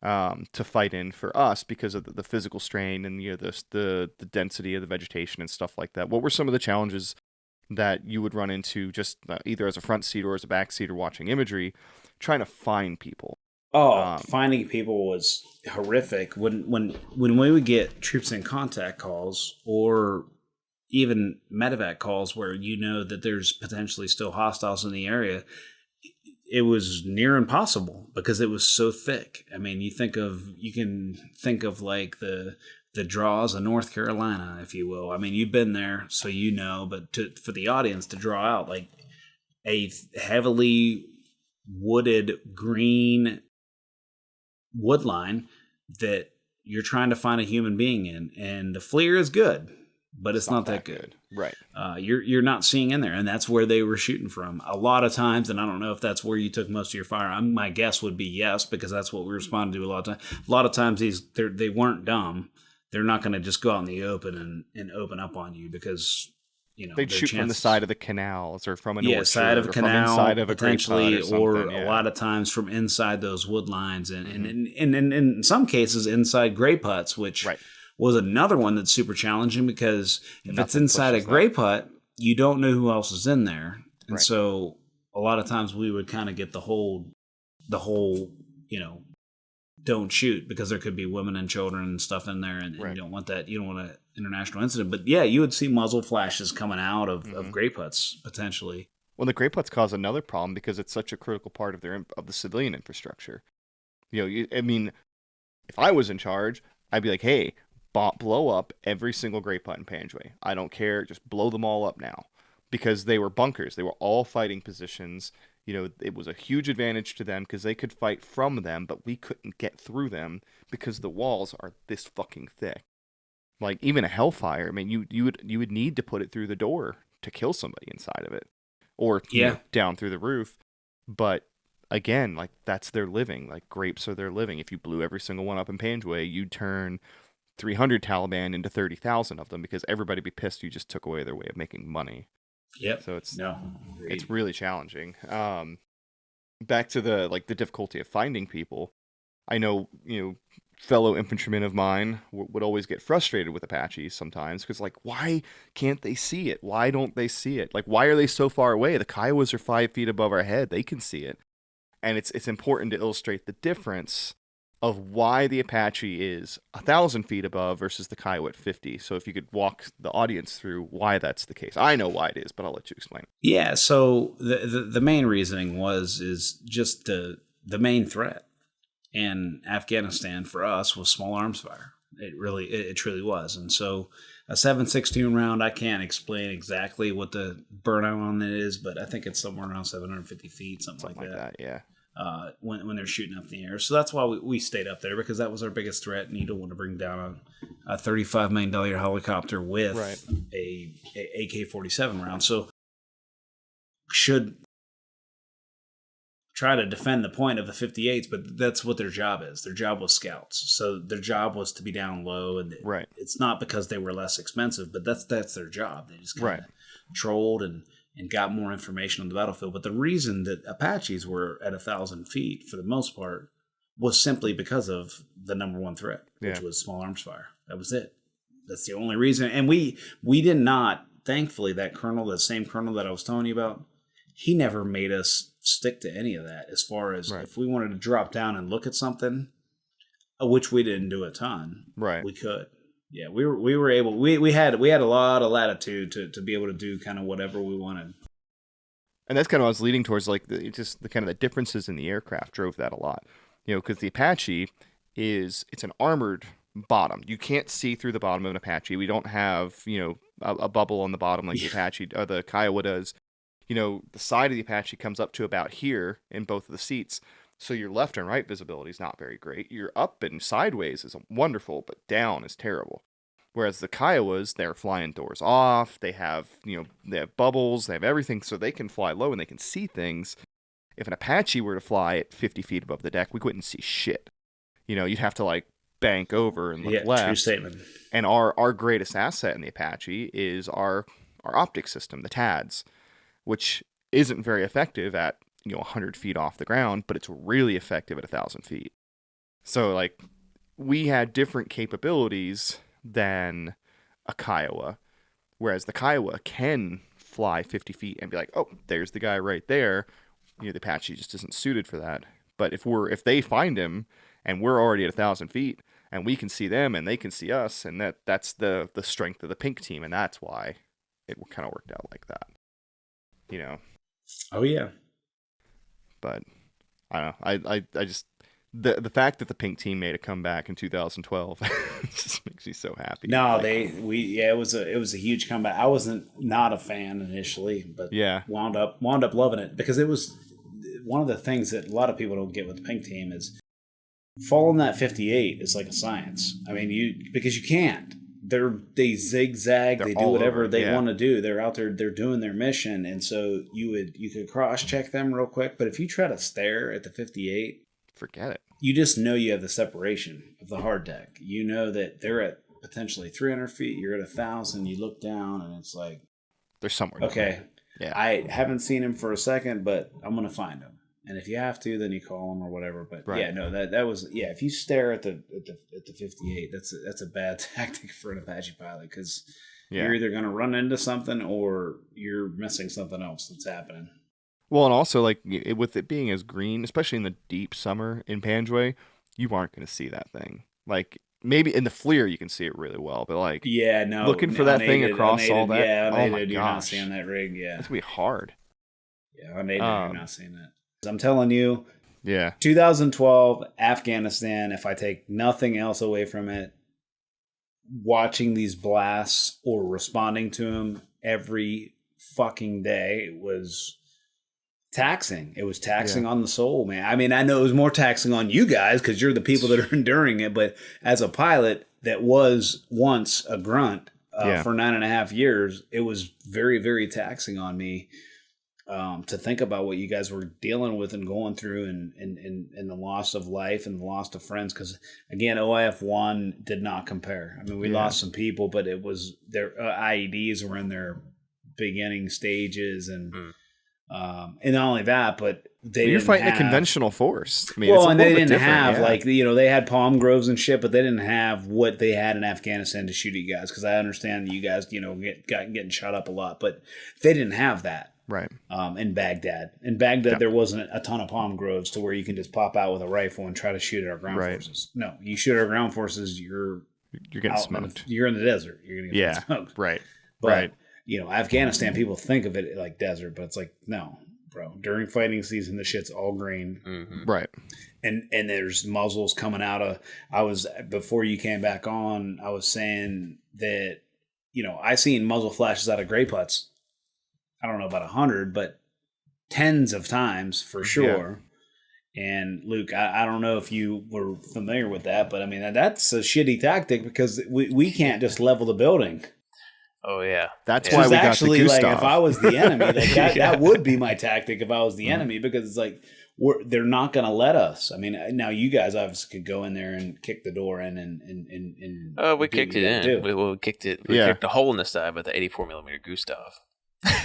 to fight in for us because of the physical strain and the density of the vegetation and stuff like that. What were some of the challenges that you would run into just either as a front seat or as a back seater watching imagery, trying to find people? Finding people was horrific. When we would get troops in contact calls or even medevac calls where that there's potentially still hostiles in the area, it was near impossible because it was so thick. I mean, you can think of like the draws of North Carolina, if you will. I mean, you've been there, so but for the audience to draw out like a heavily wooded green wood line that you're trying to find a human being in, and the FLIR is good, but it's not that good. Right. You're not seeing in there, and that's where they were shooting from a lot of times. And I don't know if that's where you took most of your fire. My guess would be yes, because that's what we responded to a lot of times. A lot of times they weren't dumb. They're not going to just go out in the open and open up on you because they'd shoot from the side of the canals or from an orchard, side of a canal, from inside of potentially, or a lot of times from inside those wood lines, and in some cases inside gray putts, which was another one that's super challenging because if it's inside a gray putt, you don't know who else is in there, and so a lot of times we would kind of get the whole don't shoot because there could be women and children and stuff in there, and you don't want that. You don't want an international incident. But you would see muzzle flashes coming out of gray putts potentially. Well, the gray putts cause another problem because it's such a critical part of the civilian infrastructure. I mean, if I was in charge, I'd be like, hey, blow up every single gray putt in Panjway. I don't care, just blow them all up now, because they were bunkers. They were all fighting positions. It was a huge advantage to them because they could fight from them, but we couldn't get through them because the walls are this fucking thick. Like even a Hellfire, I mean, you would need to put it through the door to kill somebody inside of it, or down through the roof. But again, like that's their living. Like grapes are their living. If you blew every single one up in Panjway, you'd turn 300 Taliban into 30,000 of them because everybody would be pissed you just took away their way of making money. Yep. So it's really challenging. Back to the difficulty of finding people. I know, fellow infantrymen of mine would always get frustrated with Apaches sometimes because, like, why can't they see it? Why don't they see it? Like, why are they so far away? The Kiowas are 5 feet above our head. They can see it. And it's important to illustrate the difference of why the Apache is 1,000 feet above versus the Kiowa at 50. So if you could walk the audience through why that's the case. I know why it is, but I'll let you explain. Yeah, so the main reasoning is just the main threat in Afghanistan for us was small arms fire. It truly was. And so a 7.62 round, I can't explain exactly what the burnout on it is, but I think it's somewhere around 750 feet, something like that. Yeah. When they're shooting up in the air. So that's why we stayed up there, because that was our biggest threat, and you don't want to bring down a $35 million helicopter with a AK-47 round. So should try to defend the point of the 58s, but that's what their job is. Their job was scouts. So their job was to be down low, and it's not because they were less expensive, but that's their job. They just kind of trolled and got more information on the battlefield. But the reason that Apaches were at 1,000 feet for the most part was simply because of the number one threat, which was small arms fire. That was it. That's the only reason. And we did not, thankfully, that same colonel that I was telling you about, he never made us stick to any of that as far as if we wanted to drop down and look at something, which we didn't do a ton, we could. Yeah, we were able. We had a lot of latitude to be able to do kind of whatever we wanted. And that's kind of what I was leading towards, like the kind of the differences in the aircraft drove that a lot. You know, because the Apache it's an armored bottom. You can't see through the bottom of an Apache. We don't have a bubble on the bottom like the Apache or the Kiowa does. You know, the side of the Apache comes up to about here in both of the seats. So your left and right visibility is not very great. Your up and sideways is wonderful, but down is terrible. Whereas the Kiowas, they're flying doors off. They have, they have bubbles. They have everything, so they can fly low and they can see things. If an Apache were to fly at 50 feet above the deck, we couldn't see shit. You'd have to like bank over and look left. True statement. And our greatest asset in the Apache is our optic system, the TADS, which isn't very effective at 100 feet off the ground, but it's really effective at 1,000 feet. So like we had different capabilities than a Kiowa, whereas the Kiowa can fly 50 feet and be like, oh, there's the guy right there. The Apache just isn't suited for that. But if they find him and we're already at 1,000 feet and we can see them and they can see us, and that's the strength of the pink team, and that's why it kind of worked out like that. Oh yeah. But I don't know. I just the fact that the pink team made a comeback in 2012 just makes me so happy. No, it was a huge comeback. I wasn't not a fan initially, but wound up loving it, because it was one of the things that a lot of people don't get with the pink team is following that 58 is like a science. I mean, because you can't. They zigzag. They do whatever they want to do. They're out there. They're doing their mission, and so you could cross check them real quick. But if you try to stare at the 58, forget it. You just know you have the separation of the hard deck. You know that they're at potentially 300 feet. You're at 1,000. You look down, and it's like they're somewhere. Okay, I haven't seen him for a second, but I'm gonna find him. And if you have to, then you call him or whatever. But that was if you stare at the 58, that's a bad tactic for an Apache pilot, because you're either going to run into something or you're missing something else that's happening. Well, and also like with it being as green, especially in the deep summer in Panjway, you aren't going to see that thing. Like maybe in the FLIR you can see it really well, but like looking for that thing across all that. Oh my gosh, you're not seeing that rig. Yeah, it's gonna be hard. Yeah, unaided, you're not seeing that. I'm telling you, 2012 Afghanistan, if I take nothing else away from it, watching these blasts or responding to them every fucking day was taxing. It was taxing on the soul, man. I mean, I know it was more taxing on you guys because you're the people that are enduring it, but as a pilot that was once a grunt for 9.5 years, it was very, very taxing on me. To think about what you guys were dealing with and going through, and the loss of life and the loss of friends. Because again, OIF-1 did not compare. I mean, we lost some people, but it was their IEDs were in their beginning stages, and not only that, but You're fighting a conventional force. I mean, well, and they didn't have they had palm groves and shit, but they didn't have what they had in Afghanistan to shoot at you guys. Because I understand you guys, getting shot up a lot, but they didn't have that. Right. In Baghdad, there wasn't a ton of palm groves to where you can just pop out with a rifle and try to shoot at our ground forces. No, you shoot our ground forces, you're getting smoked. You're in the desert. You're gonna get smoked. Right. But Afghanistan, people think of it like desert, but it's like no. Bro, during fighting season, the shit's all green, right? And there's muzzles coming out of. Before you came back on, I was saying that I seen muzzle flashes out of gray putts. I don't know about 100, but tens of times for sure. Yeah. And Luke, I don't know if you were familiar with that, but I mean that's a shitty tactic because we can't just level the building. Oh yeah, that's why we got the Gustav. Like if I was the enemy, that would be my tactic if I was the enemy because it's like they're not going to let us. I mean, now you guys obviously could go in there and kick the door in and we kicked it in. We kicked it. We kicked a hole in the side with the 84mm Gustav.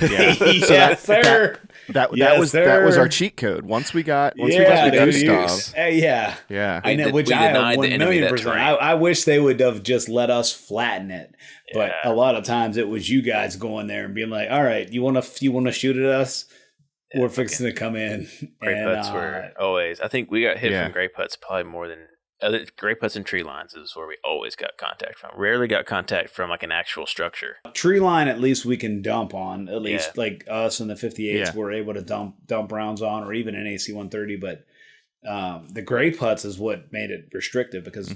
Yeah, yes, sir. That was our cheat code. Once we got the Gustav. Yeah. I know, which I 1,000,000%. I wish they would have just let us flatten it. But a lot of times it was you guys going there and being like, "All right, you want to shoot at us? We're fixing to come in." Gray putts were always. I think we got hit from gray putts probably more than other gray putts and tree lines is where we always got contact from. Rarely got contact from like an actual structure. Tree line, at least we can dump on. At least like us and the 58s were able to dump rounds on, or even an AC-130. But the gray putts is what made it restrictive because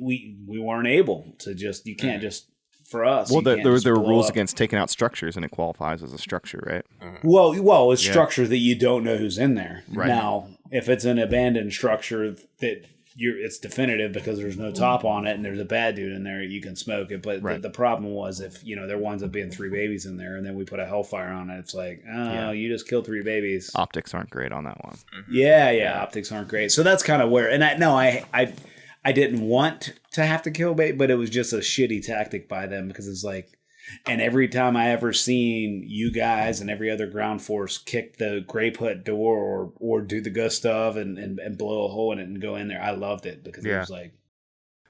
we weren't able to just. You can't just. For us, well, there were rules against taking out structures, and it qualifies as a structure, right? Well, it's structure that you don't know who's in there. Right. Now, if it's an abandoned structure that it's definitive because there's no top on it and there's a bad dude in there, you can smoke it. But the problem was if there winds up being 3 babies in there, and then we put a Hellfire on it, it's like, you just killed 3 babies. Optics aren't great on that one. Yeah, optics aren't great. So that's kind of where, and I didn't want to have to kill bait, but it was just a shitty tactic by them because it's like, and every time I ever seen you guys and every other ground force kick the gray put door or do the Gustav and blow a hole in it and go in there, I loved it because it was like.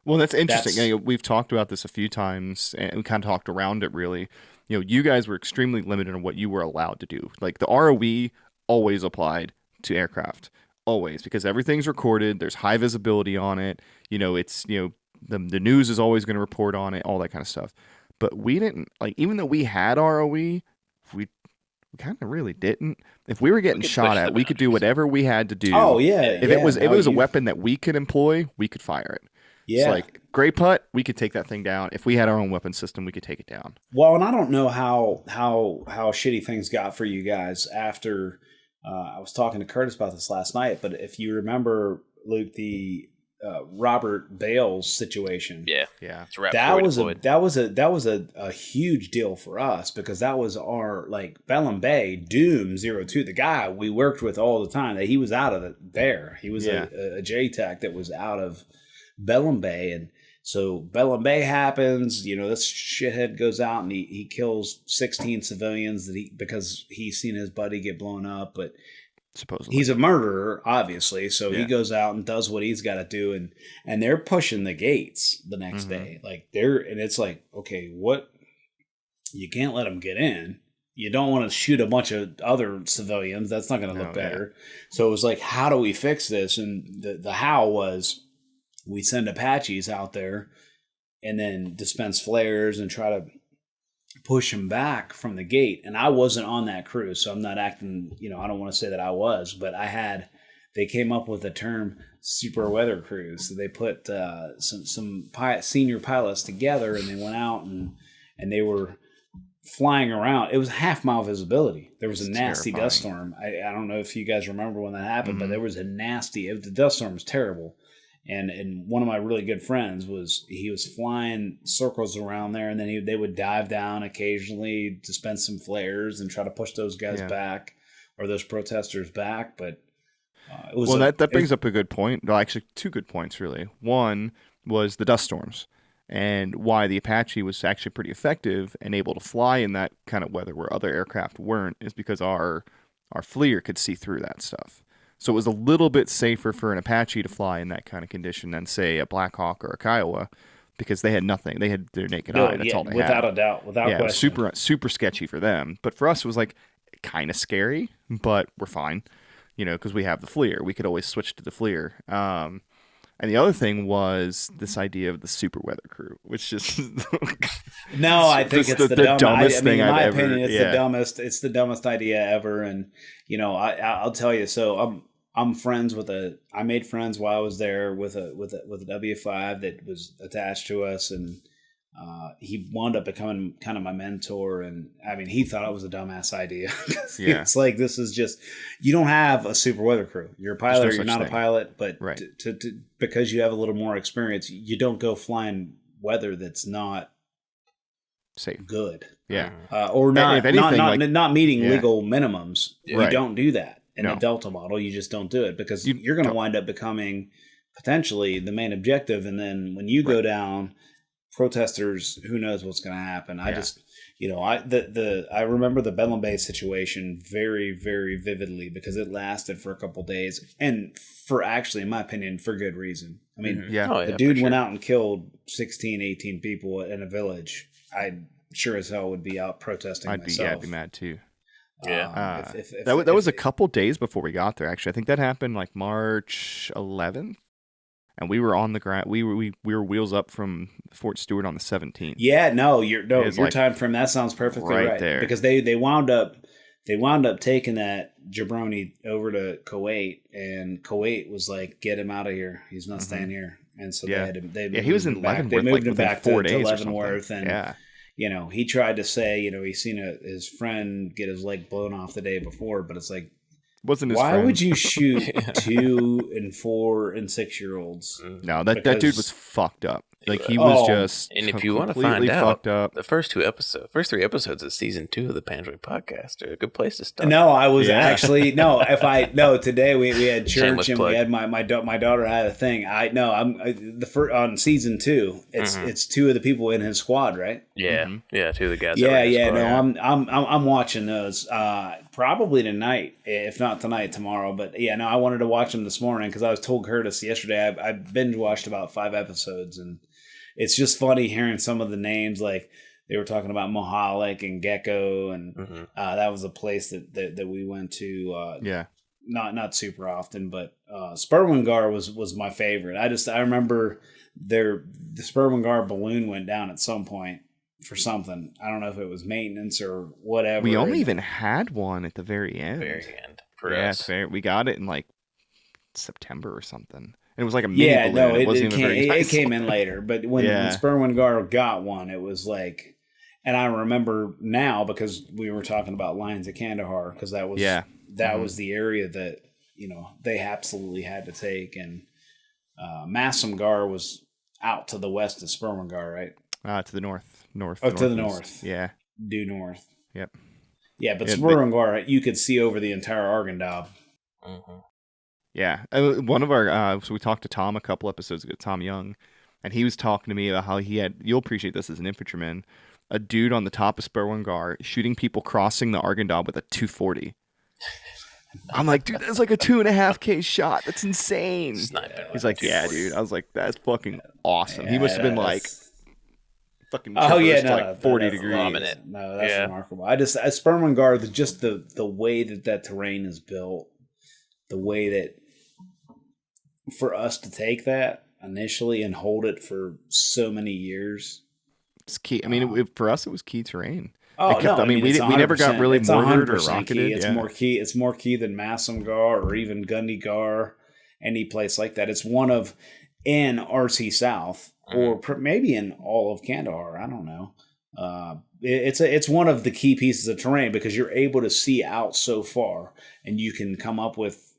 Well, that's interesting. We've talked about this a few times and we kind of talked around it really. You guys were extremely limited on what you were allowed to do. Like the ROE always applied to aircraft. Always, because everything's recorded. There's high visibility on it. It's the news is always going to report on it, all that kind of stuff. But we didn't even though we had ROE, we kind of really didn't. If we were getting shot at, we could do whatever we had to do. Oh yeah. If it was a weapon that we could employ, we could fire it. Yeah. It's like gray putt, we could take that thing down. If we had our own weapon system, we could take it down. Well, and I don't know how shitty things got for you guys after. I was talking to Curtis about this last night, but if you remember, Luke, the Robert Bales situation, that was a huge deal for us because that was our Bellum Bay Doom 02, the guy we worked with all the time. That he was out of there. He was a JTAC that was out of Bellum Bay, and so Bellum Bay happens. This shithead goes out and he kills 16 civilians because he's seen his buddy get blown up. But supposedly he's a murderer, obviously. So he goes out and does what he's got to do, and they're pushing the gates the next day. And it's like, okay, what? You can't let them get in. You don't want to shoot a bunch of other civilians. That's not going to look better. So it was like, how do we fix this? And the how was. We send Apaches out there and then dispense flares and try to push them back from the gate. And I wasn't on that crew, so I'm not acting, I don't want to say that I was, but they came up with the term super weather crew. So they put some senior pilots together and they went out and they were flying around. It was half-mile visibility. There was a nasty dust storm. I don't know if you guys remember when that happened, but there was the dust storm was terrible. And one of my really good friends was flying circles around there, and then they would dive down occasionally, dispense some flares, and try to push those guys back or those protesters back. But it was that brings up a good point. Well, actually, 2 good points really. One was the dust storms and why the Apache was actually pretty effective and able to fly in that kind of weather where other aircraft weren't is because our FLIR could see through that stuff. So it was a little bit safer for an Apache to fly in that kind of condition than, say, a Black Hawk or a Kiowa, because they had nothing. They had their naked eye. That's all they without had. a doubt, without question. It was super sketchy for them. But for us, it was like kind of scary, but we're fine, because we have the FLIR. We could always switch to the FLIR. And the other thing was this idea of the super weather crew, which is no, I think it's the dumbest thing I've ever. In my opinion, it's the dumbest. It's the dumbest idea ever. And I'll tell you. So I'm friends with I made friends while I was there with a W5 that was attached to us, and he wound up becoming kind of my mentor. And I mean, he thought it was a dumbass idea. It's like, this is just, you don't have a super weather crew. You're a pilot or you're not a pilot, but right. Because you have a little more experience, you don't go flying weather that's not safe, good. Yeah. Or not, not meeting legal minimums. Right. You don't do that in a Delta model. You just don't do it, because you're going to wind up becoming potentially the main objective. And then when you go down, protesters, who knows what's going to happen. I just, I remember the Bedlam Bay situation very, very vividly, because it lasted for a couple days, and for actually, in my opinion, for good reason. I mean, the dude went out and killed 16, 18 people in a village. I sure as hell would be out protesting myself. I'd be mad too. Yeah. That was a couple days before we got there, actually. I think that happened like March 11th. And we were on the ground. We were wheels up from Fort Stewart on the 17th. Yeah, your time frame. That sounds perfectly right there. Because they wound up taking that jabroni over to Kuwait, and Kuwait was like, "Get him out of here. He's not staying here." And so he was in Leavenworth. They moved him back 4 to days Leavenworth, and he tried to say he's seen his friend get his leg blown off the day before, but it's like, wasn't his why friend. would you shoot 2 and 4 and 6-year-olds? No, that dude was fucked up. Like, he was just and if you want to find out, up. the first 3 episodes of season 2 of the Panjway podcast are a good place to start. No, I was actually today we had church, and we had my daughter had a thing. On season 2. It's 2 of the people in his squad, right? Yeah, 2 of the guys. I'm watching those probably tonight, if not tonight, tomorrow. But I wanted to watch them this morning because I was told Curtis yesterday. I binge watched about 5 episodes, and it's just funny hearing some of the names. Like, they were talking about Mohalik and Gecko, and that was a place that we went to. Not super often, but Spurwingar was my favorite. I remember the Spurwingar balloon went down at some point for something. I don't know if it was maintenance or whatever. We only even had one at the very end. For us. We got it in like September or something. It was like a mini balloon. It came in later. But when Spurwingar got one, it was like, and I remember now because we were talking about Lions of Kandahar, because that was the area that they absolutely had to take. And Massamgar was out to the west of Spurwingar, right? To the north. To the north. Yeah. Due north. Yep. Yeah, but Spurwingar, you could see over the entire Argandab. Mm-hmm. Yeah. One of our, so we talked to Tom a couple episodes ago, Tom Young, and he was talking to me about how he had, you'll appreciate this as an infantryman, a dude on the top of Spurwingar shooting people crossing the Argandab with a 240. I'm like, dude, that's like a 2.5K shot. That's insane. Sniping. He's like, yeah, dude. I was like, that's fucking awesome. He must have been like, fucking 40 degrees. No, that's remarkable. Spurwingar, just the way that terrain is built, the way that for us to take that initially and hold it for so many years, it's key. I mean, for us, it was key terrain. We never got really mortared or rocketed. It's more key than Massamgar or even Gundygar, any place like that. It's one of in RC South. Or maybe in all of Kandahar, I don't know. It's one of the key pieces of terrain because you're able to see out so far, and you can come up with.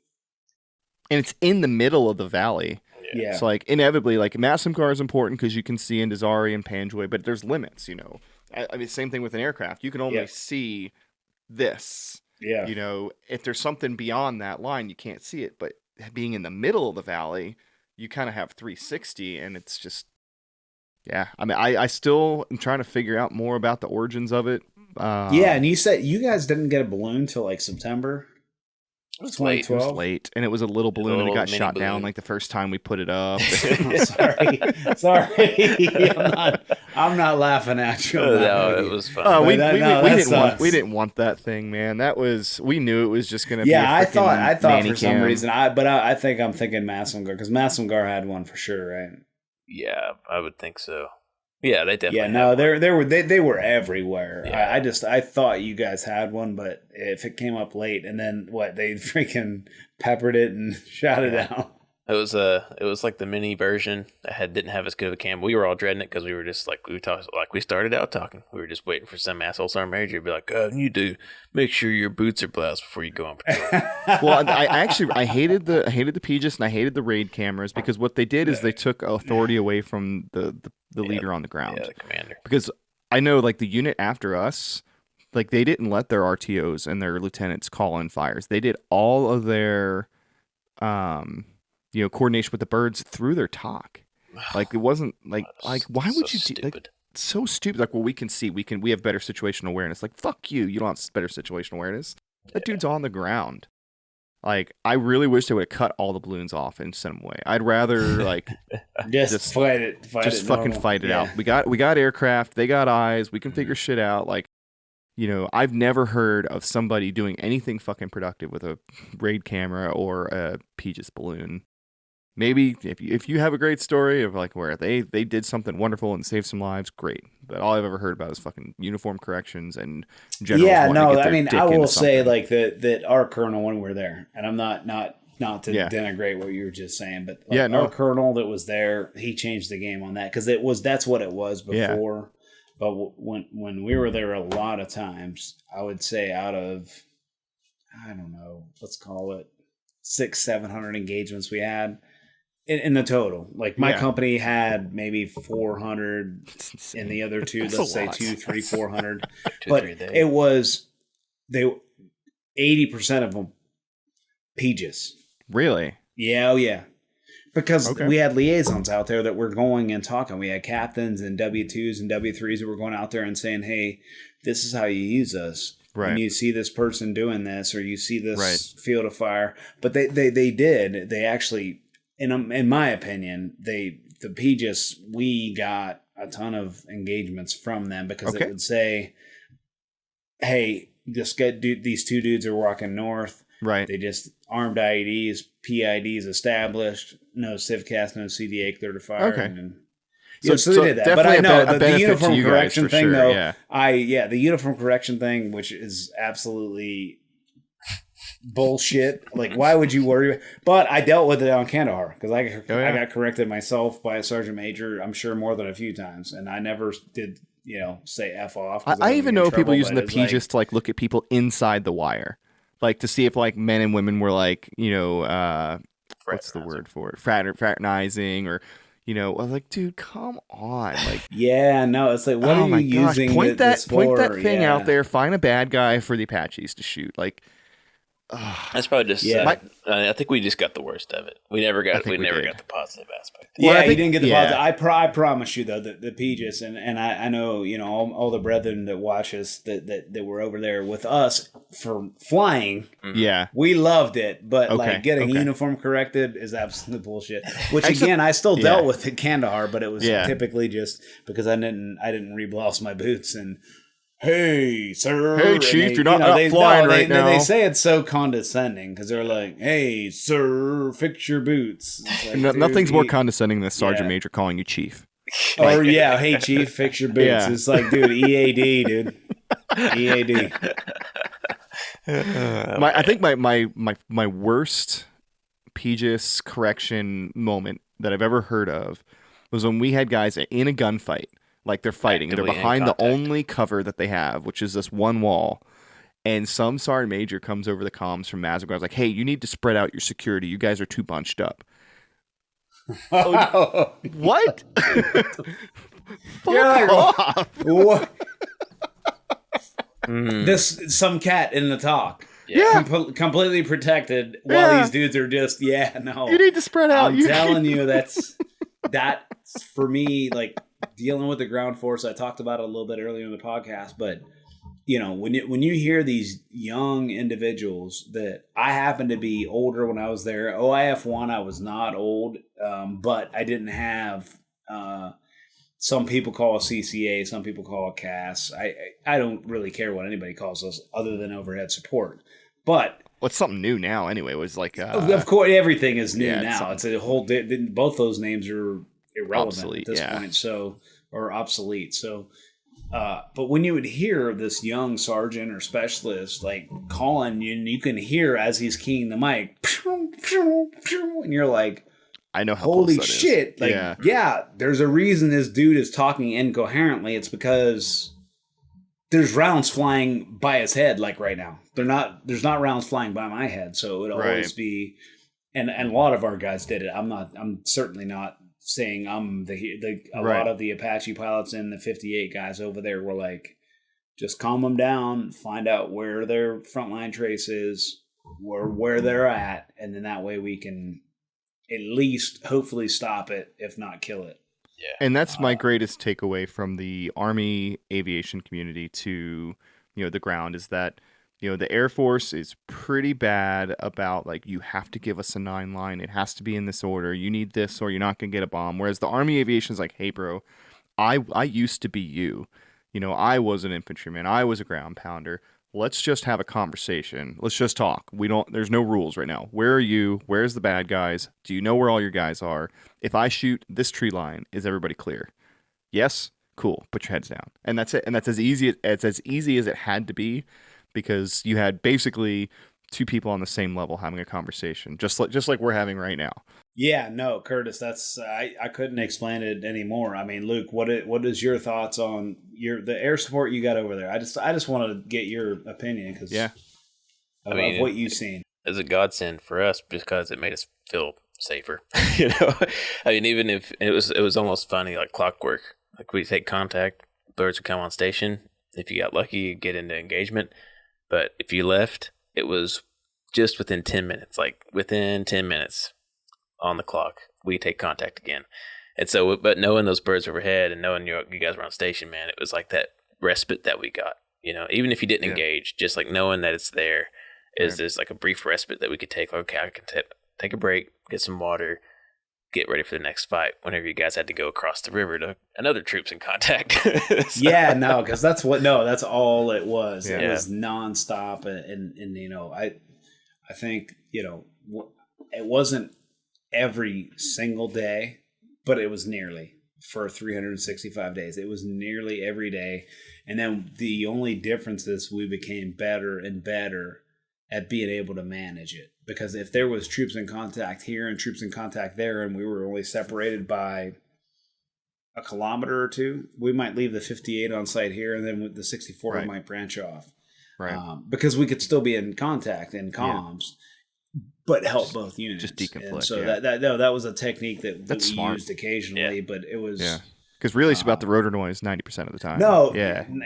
And it's in the middle of the valley. Yeah. So like inevitably, like Massamgar is important because you can see into Zharey and Panjway, but there's limits. I mean, same thing with an aircraft. You can only see this. Yeah. If there's something beyond that line, you can't see it. But being in the middle of the valley, you kind of have 360, and it's just. Yeah, I mean, I still am trying to figure out more about the origins of it. And you said you guys didn't get a balloon till like September? It was late. It was late, and it was a little balloon, and it got shot down like the first time we put it up. Sorry. I'm not laughing at you. No, it was fun. We didn't want that thing, man. We knew it was just gonna. Yeah, be I thought for some reason, I think I'm thinking Massamgar, because Massamgar had one for sure, right? Yeah, I would think so. Yeah, they definitely. Yeah, no, they were everywhere. Yeah. I thought you guys had one, but if it came up late, and then they freaking peppered it and shot it out. It was like the mini version that didn't have as good of a cam. We were all dreading it because we were just we started out talking. We were just waiting for some asshole sergeant major to be like, "Oh, you do make sure your boots are bloused before you go on patrol." Well, I hated the PGIS and I hated the raid cameras, because what they did is they took authority away from the leader on the ground. Yeah, the commander. Because I know, like, the unit after us, like, they didn't let their RTOs and their lieutenants call in fires. They did all of their coordination with the birds through their talk. Like, it wasn't like why would you do like so stupid? Like, well, we can see, we have better situational awareness. Like, fuck you, you don't have better situational awareness. That dude's on the ground. Like, I really wish they would have cut all the balloons off and sent them away. I'd rather like just fight it out. We got aircraft, they got eyes, we can figure shit out. Like, I've never heard of somebody doing anything fucking productive with a raid camera or a PGIS balloon. Maybe if you have a great story of like where they did something wonderful and saved some lives, great. But all I've ever heard about is fucking uniform corrections and generals. Yeah, no, I mean, I will say like that our colonel, when we're there, and I'm not to denigrate what you were just saying, but like our colonel that was there, he changed the game on that, because that's what it was before. Yeah. But when we were there, a lot of times, I would say out of, I don't know, let's call it 600-700 engagements we had. In the total, like my company had maybe 400, and the other two, let's say 400. But it was 80% of them PGIS. Really? Yeah, oh yeah. Because we had liaisons out there that were going and talking. We had captains and W2s and W3s that were going out there and saying, "Hey, this is how you use us. Right. And you see this person doing this, or you see this field of fire." But they actually. In my opinion, the PGIS, we got a ton of engagements from them, because it would say, "Hey, these two dudes are walking north. Right. They just armed IEDs, PIDs established, no CivCast, no CDA clear to fire." Okay. So they did that. But I know the uniform correction thing, sure, though. The uniform correction thing, which is absolutely bullshit. Like, why would you worry? But I dealt with it on Kandahar, because I got corrected myself by a sergeant major, I'm sure more than a few times, and I never did say F off. I even know people using the PGIS to like look at people inside the wire, like to see if like men and women were like what's the word for it, fraternizing, or I was like, dude, come on. Like, yeah, no, it's like, what are you using? Point that thing out there, find a bad guy for the Apaches to shoot. Like, that's probably just. I think we just got the worst of it. We never got the positive aspect. Yeah, you didn't get the positive. I promise you though, the PGIS, and I know all the brethren that watch us that were over there with us for flying. Yeah, we loved it, but like getting uniform corrected is absolute bullshit. Which again, I still dealt with at Kandahar, but it was typically just because I didn't reblouse my boots and. Hey, sir. Hey, Chief, you're not flying right now. They say it's so condescending because they're like, hey, sir, fix your boots. Like, nothing's more condescending than Sergeant Major calling you Chief. Or, hey, Chief, fix your boots. Yeah. It's like, dude, EAD, dude. EAD. I think my worst PGIS correction moment that I've ever heard of was when we had guys in a gunfight. Like they're fighting. They're behind the only cover that they have, which is this one wall. And some sergeant major comes over the comms from Mazagor. Like, hey, you need to spread out your security. You guys are too bunched up. What? You're like, off. What? This some cat in the talk. Yeah. Completely protected while these dudes are just, no. You need to spread out. I'm telling you, that's for me, like, dealing with the ground force. I talked about it a little bit earlier in the podcast, but when you hear these young individuals that I happen to be older when I was there. OIF1, I was not old, but I didn't have. Some people call a CCA, some people call a CAS. I don't really care what anybody calls us other than overhead support. But what's something new now anyway? Was like of course everything is new now. It's a whole. Both those names are irrelevant obsolete, at this point. So or obsolete. So. But when you would hear this young sergeant or specialist like calling you, and you can hear as he's keying the mic, and you're like, I know how holy close that shit. is. Like, yeah, there's a reason this dude is talking incoherently. It's because there's rounds flying by his head, like right now. There's not rounds flying by my head. So it would always be, and a lot of our guys did it. I'm certainly not saying I'm a lot of the Apache pilots and the 58 guys over there were like, just calm them down, find out where their frontline trace is, where they're at, and then that way we can at least hopefully stop it, if not kill it. Yeah. And that's my greatest takeaway from the Army aviation community to, the ground is that, the Air Force is pretty bad about like, you have to give us a 9-line. It has to be in this order. You need this or you're not going to get a bomb. Whereas the Army aviation is like, hey, bro, I used to be you. I was an infantryman. I was a ground pounder. Let's just have a conversation. Let's just talk. There's no rules right now. Where are you? Where's the bad guys? Do you know where all your guys are? If I shoot this tree line, is everybody clear? Yes? Cool. Put your heads down. And that's it. And that's as easy as it had to be, because you had basically two people on the same level having a conversation, just like we're having right now. Yeah, no, Curtis, that's I couldn't explain it anymore. I mean, Luke, what is your thoughts on the air support you got over there? I just want to get your opinion because of what you've seen. It's a godsend for us because it made us feel safer. I mean, even if it was almost funny, like clockwork. Like we take contact, birds would come on station. If you got lucky, you get into engagement. But if you left, it was just within 10 minutes. Like within 10 minutes on the clock, we take contact again. And so, but knowing those birds overhead and knowing you guys were on station, man, it was like that respite that we got. Even if you didn't engage, just like knowing that it's there is this like a brief respite that we could take. Okay, I can take a break, get some water, get ready for the next fight whenever you guys had to go across the river to another troops in contact. Because that's all it was. It was nonstop. And I think, it wasn't every single day, but it was nearly for 365 days. It was nearly every day. And then the only difference is we became better and better at being able to manage it. Because if there was troops in contact here and troops in contact there, and we were only separated by a kilometer or two, we might leave the 58 on site here, and then with the 64 might branch off. Right. Because we could still be in contact and comms, but help both units. Just deconflict. And so that was a technique that we smart. Used occasionally, but it was... Yeah. Because really, it's about the rotor noise 90% of the time. No, and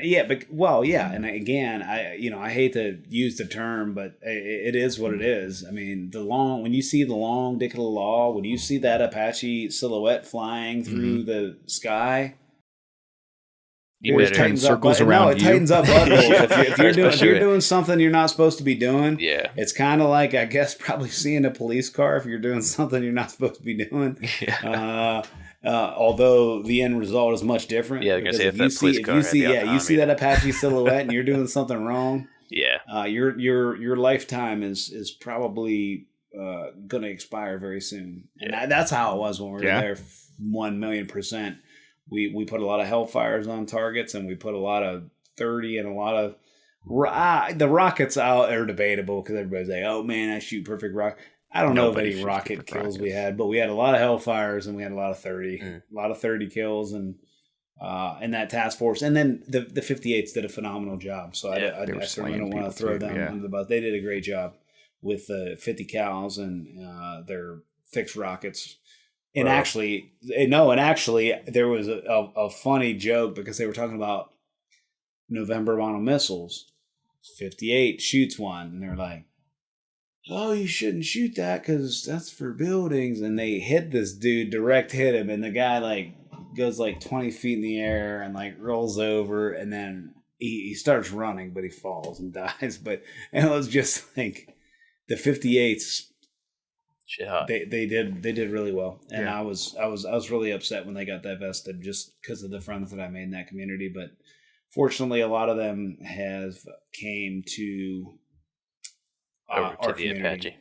again, I hate to use the term, but it is what it is. I mean, when you see the long dick of the law, when you see that Apache silhouette flying through the sky, it tightens circles around you. It tightens up buttholes. If you're doing something you're not supposed to be doing, it's kind of like, I guess, probably seeing a police car if you're doing something you're not supposed to be doing. Although the end result is much different. Yeah, because if you see that Apache silhouette and you're doing something wrong. Yeah, your lifetime is probably going to expire very soon, and that's how it was when we were there. 1,000,000%. We put a lot of Hellfires on targets, and we put a lot of 30 and a lot of the rockets out are debatable because everybody's like, oh man, I shoot perfect rock. I don't know of any rocket kills we had, but we had a lot of Hellfires and we had a lot of 30, a lot of 30 kills and in that task force. And then the 58s did a phenomenal job. So I certainly don't want to throw them under the bus. They did a great job with the 50 cals and their fixed rockets. And actually, there was a funny joke because they were talking about November model missiles. 58 shoots one, and they're like, oh, you shouldn't shoot that because that's for buildings. And they hit this dude, direct hit him, and the guy goes 20 feet in the air and rolls over and then he starts running, but he falls and dies. And it was just like the 58s. They did really well, and I was really upset when they got divested just because of the friends that I made in that community. But fortunately, a lot of them have came to over to our the community. Apache.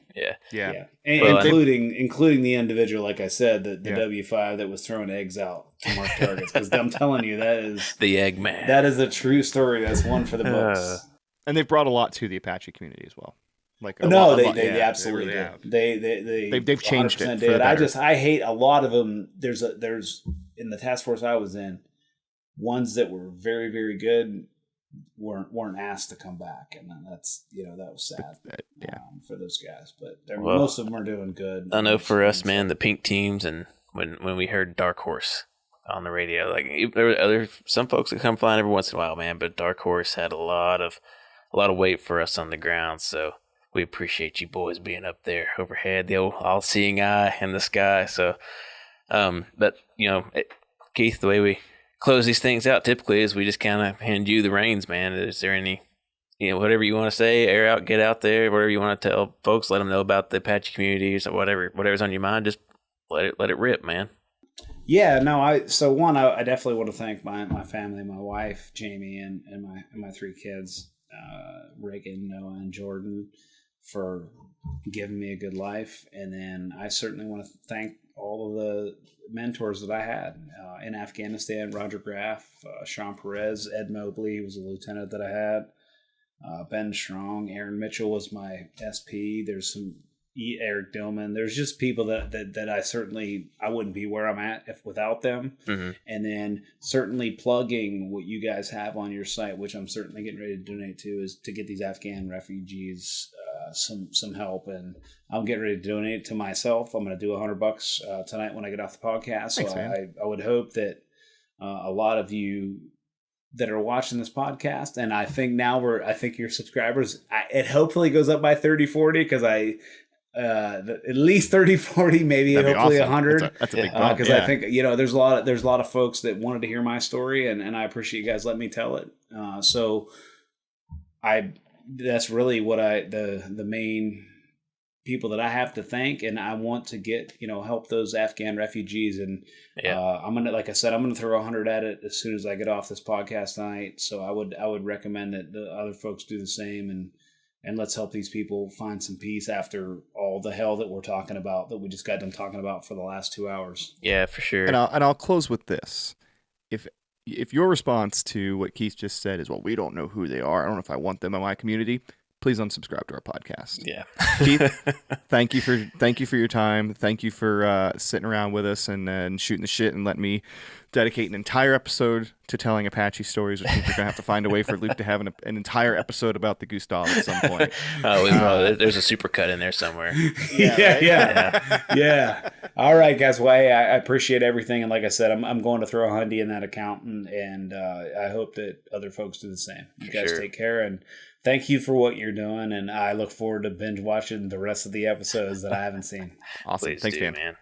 Yeah. And well, including the individual, like I said, the W5 that was throwing eggs out to mark targets. Because I'm telling you, that is the Eggman. That is a true story. That's one for the books. And they've brought a lot to the Apache community as well. Like they absolutely did. They've changed it. Did. I hate a lot of them. There's in the task force I was in, ones that were very, very good weren't asked to come back, and that's that was sad for those guys. But most of them are doing good. I know for us, man, the pink teams, and when we heard Dark Horse on the radio, like there were some folks that come flying every once in a while, man, but Dark Horse had a lot of weight for us on the ground, so. We appreciate you boys being up there overhead, the old all-seeing eye in the sky. So, but, Keith, the way we close these things out typically is we just kind of hand you the reins, man. Is there any, whatever you want to say, air out, get out there, whatever you want to tell folks, let them know about the Apache communities or whatever's on your mind, just let it rip, man. Yeah, no, I definitely want to thank my family, my wife, Jamie, and my three kids, Reagan, Noah, and Jordan, for giving me a good life. And then I certainly want to thank all of the mentors that I had in Afghanistan: Roger Graff, Sean Perez, Ed Mobley was a lieutenant that I had, Ben Strong, Aaron Mitchell was my SP. There's some Eric Dillman. There's just people that I wouldn't be where I'm at without them. Mm-hmm. And then certainly plugging what you guys have on your site, which I'm certainly getting ready to donate to, is to get these Afghan refugees some help. And I'm getting ready to donate to myself. I'm going to do $100 tonight when I get off the podcast. Thanks, so man. I would hope that a lot of you that are watching this podcast, and I think I think your subscribers, it hopefully goes up by 30, 40, because at least 30, 40, maybe hopefully awesome. 100. That's a big bump. Because I think there's a lot of folks that wanted to hear my story, and I appreciate you guys letting me tell it. So that's really what the main people that I have to thank, and I want to get help those Afghan refugees. And I'm gonna, like I said, I'm gonna throw 100 at it as soon as I get off this podcast tonight. So I would recommend that the other folks do the same, and let's help these people find some peace after all the hell that we're talking about, that we just got done talking about for the last 2 hours. Yeah, for sure. And I'll close with this. If your response to what Keith just said is, well, we don't know who they are, I don't know if I want them in my community, please unsubscribe to our podcast. Yeah. Keith, thank you for your time. Thank you for sitting around with us and shooting the shit and letting me dedicate an entire episode to telling Apache stories, which means we're going to have to find a way for Luke to have an entire episode about the Gustav at some point. There's a supercut in there somewhere. Yeah. All right, guys. Well, hey, I appreciate everything. And like I said, I'm going to throw $100 in that account, and I hope that other folks do the same. You guys take care, and thank you for what you're doing. And I look forward to binge watching the rest of the episodes that I haven't seen. Awesome. Please Thanks, do, man.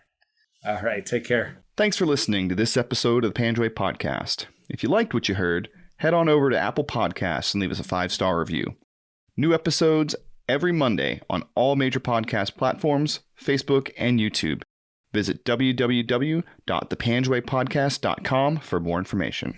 All right. Take care. Thanks for listening to this episode of the Panjway Podcast. If you liked what you heard, head on over to Apple Podcasts and leave us a 5-star review. New episodes every Monday on all major podcast platforms, Facebook, and YouTube. Visit www.thepanjwaypodcast.com for more information.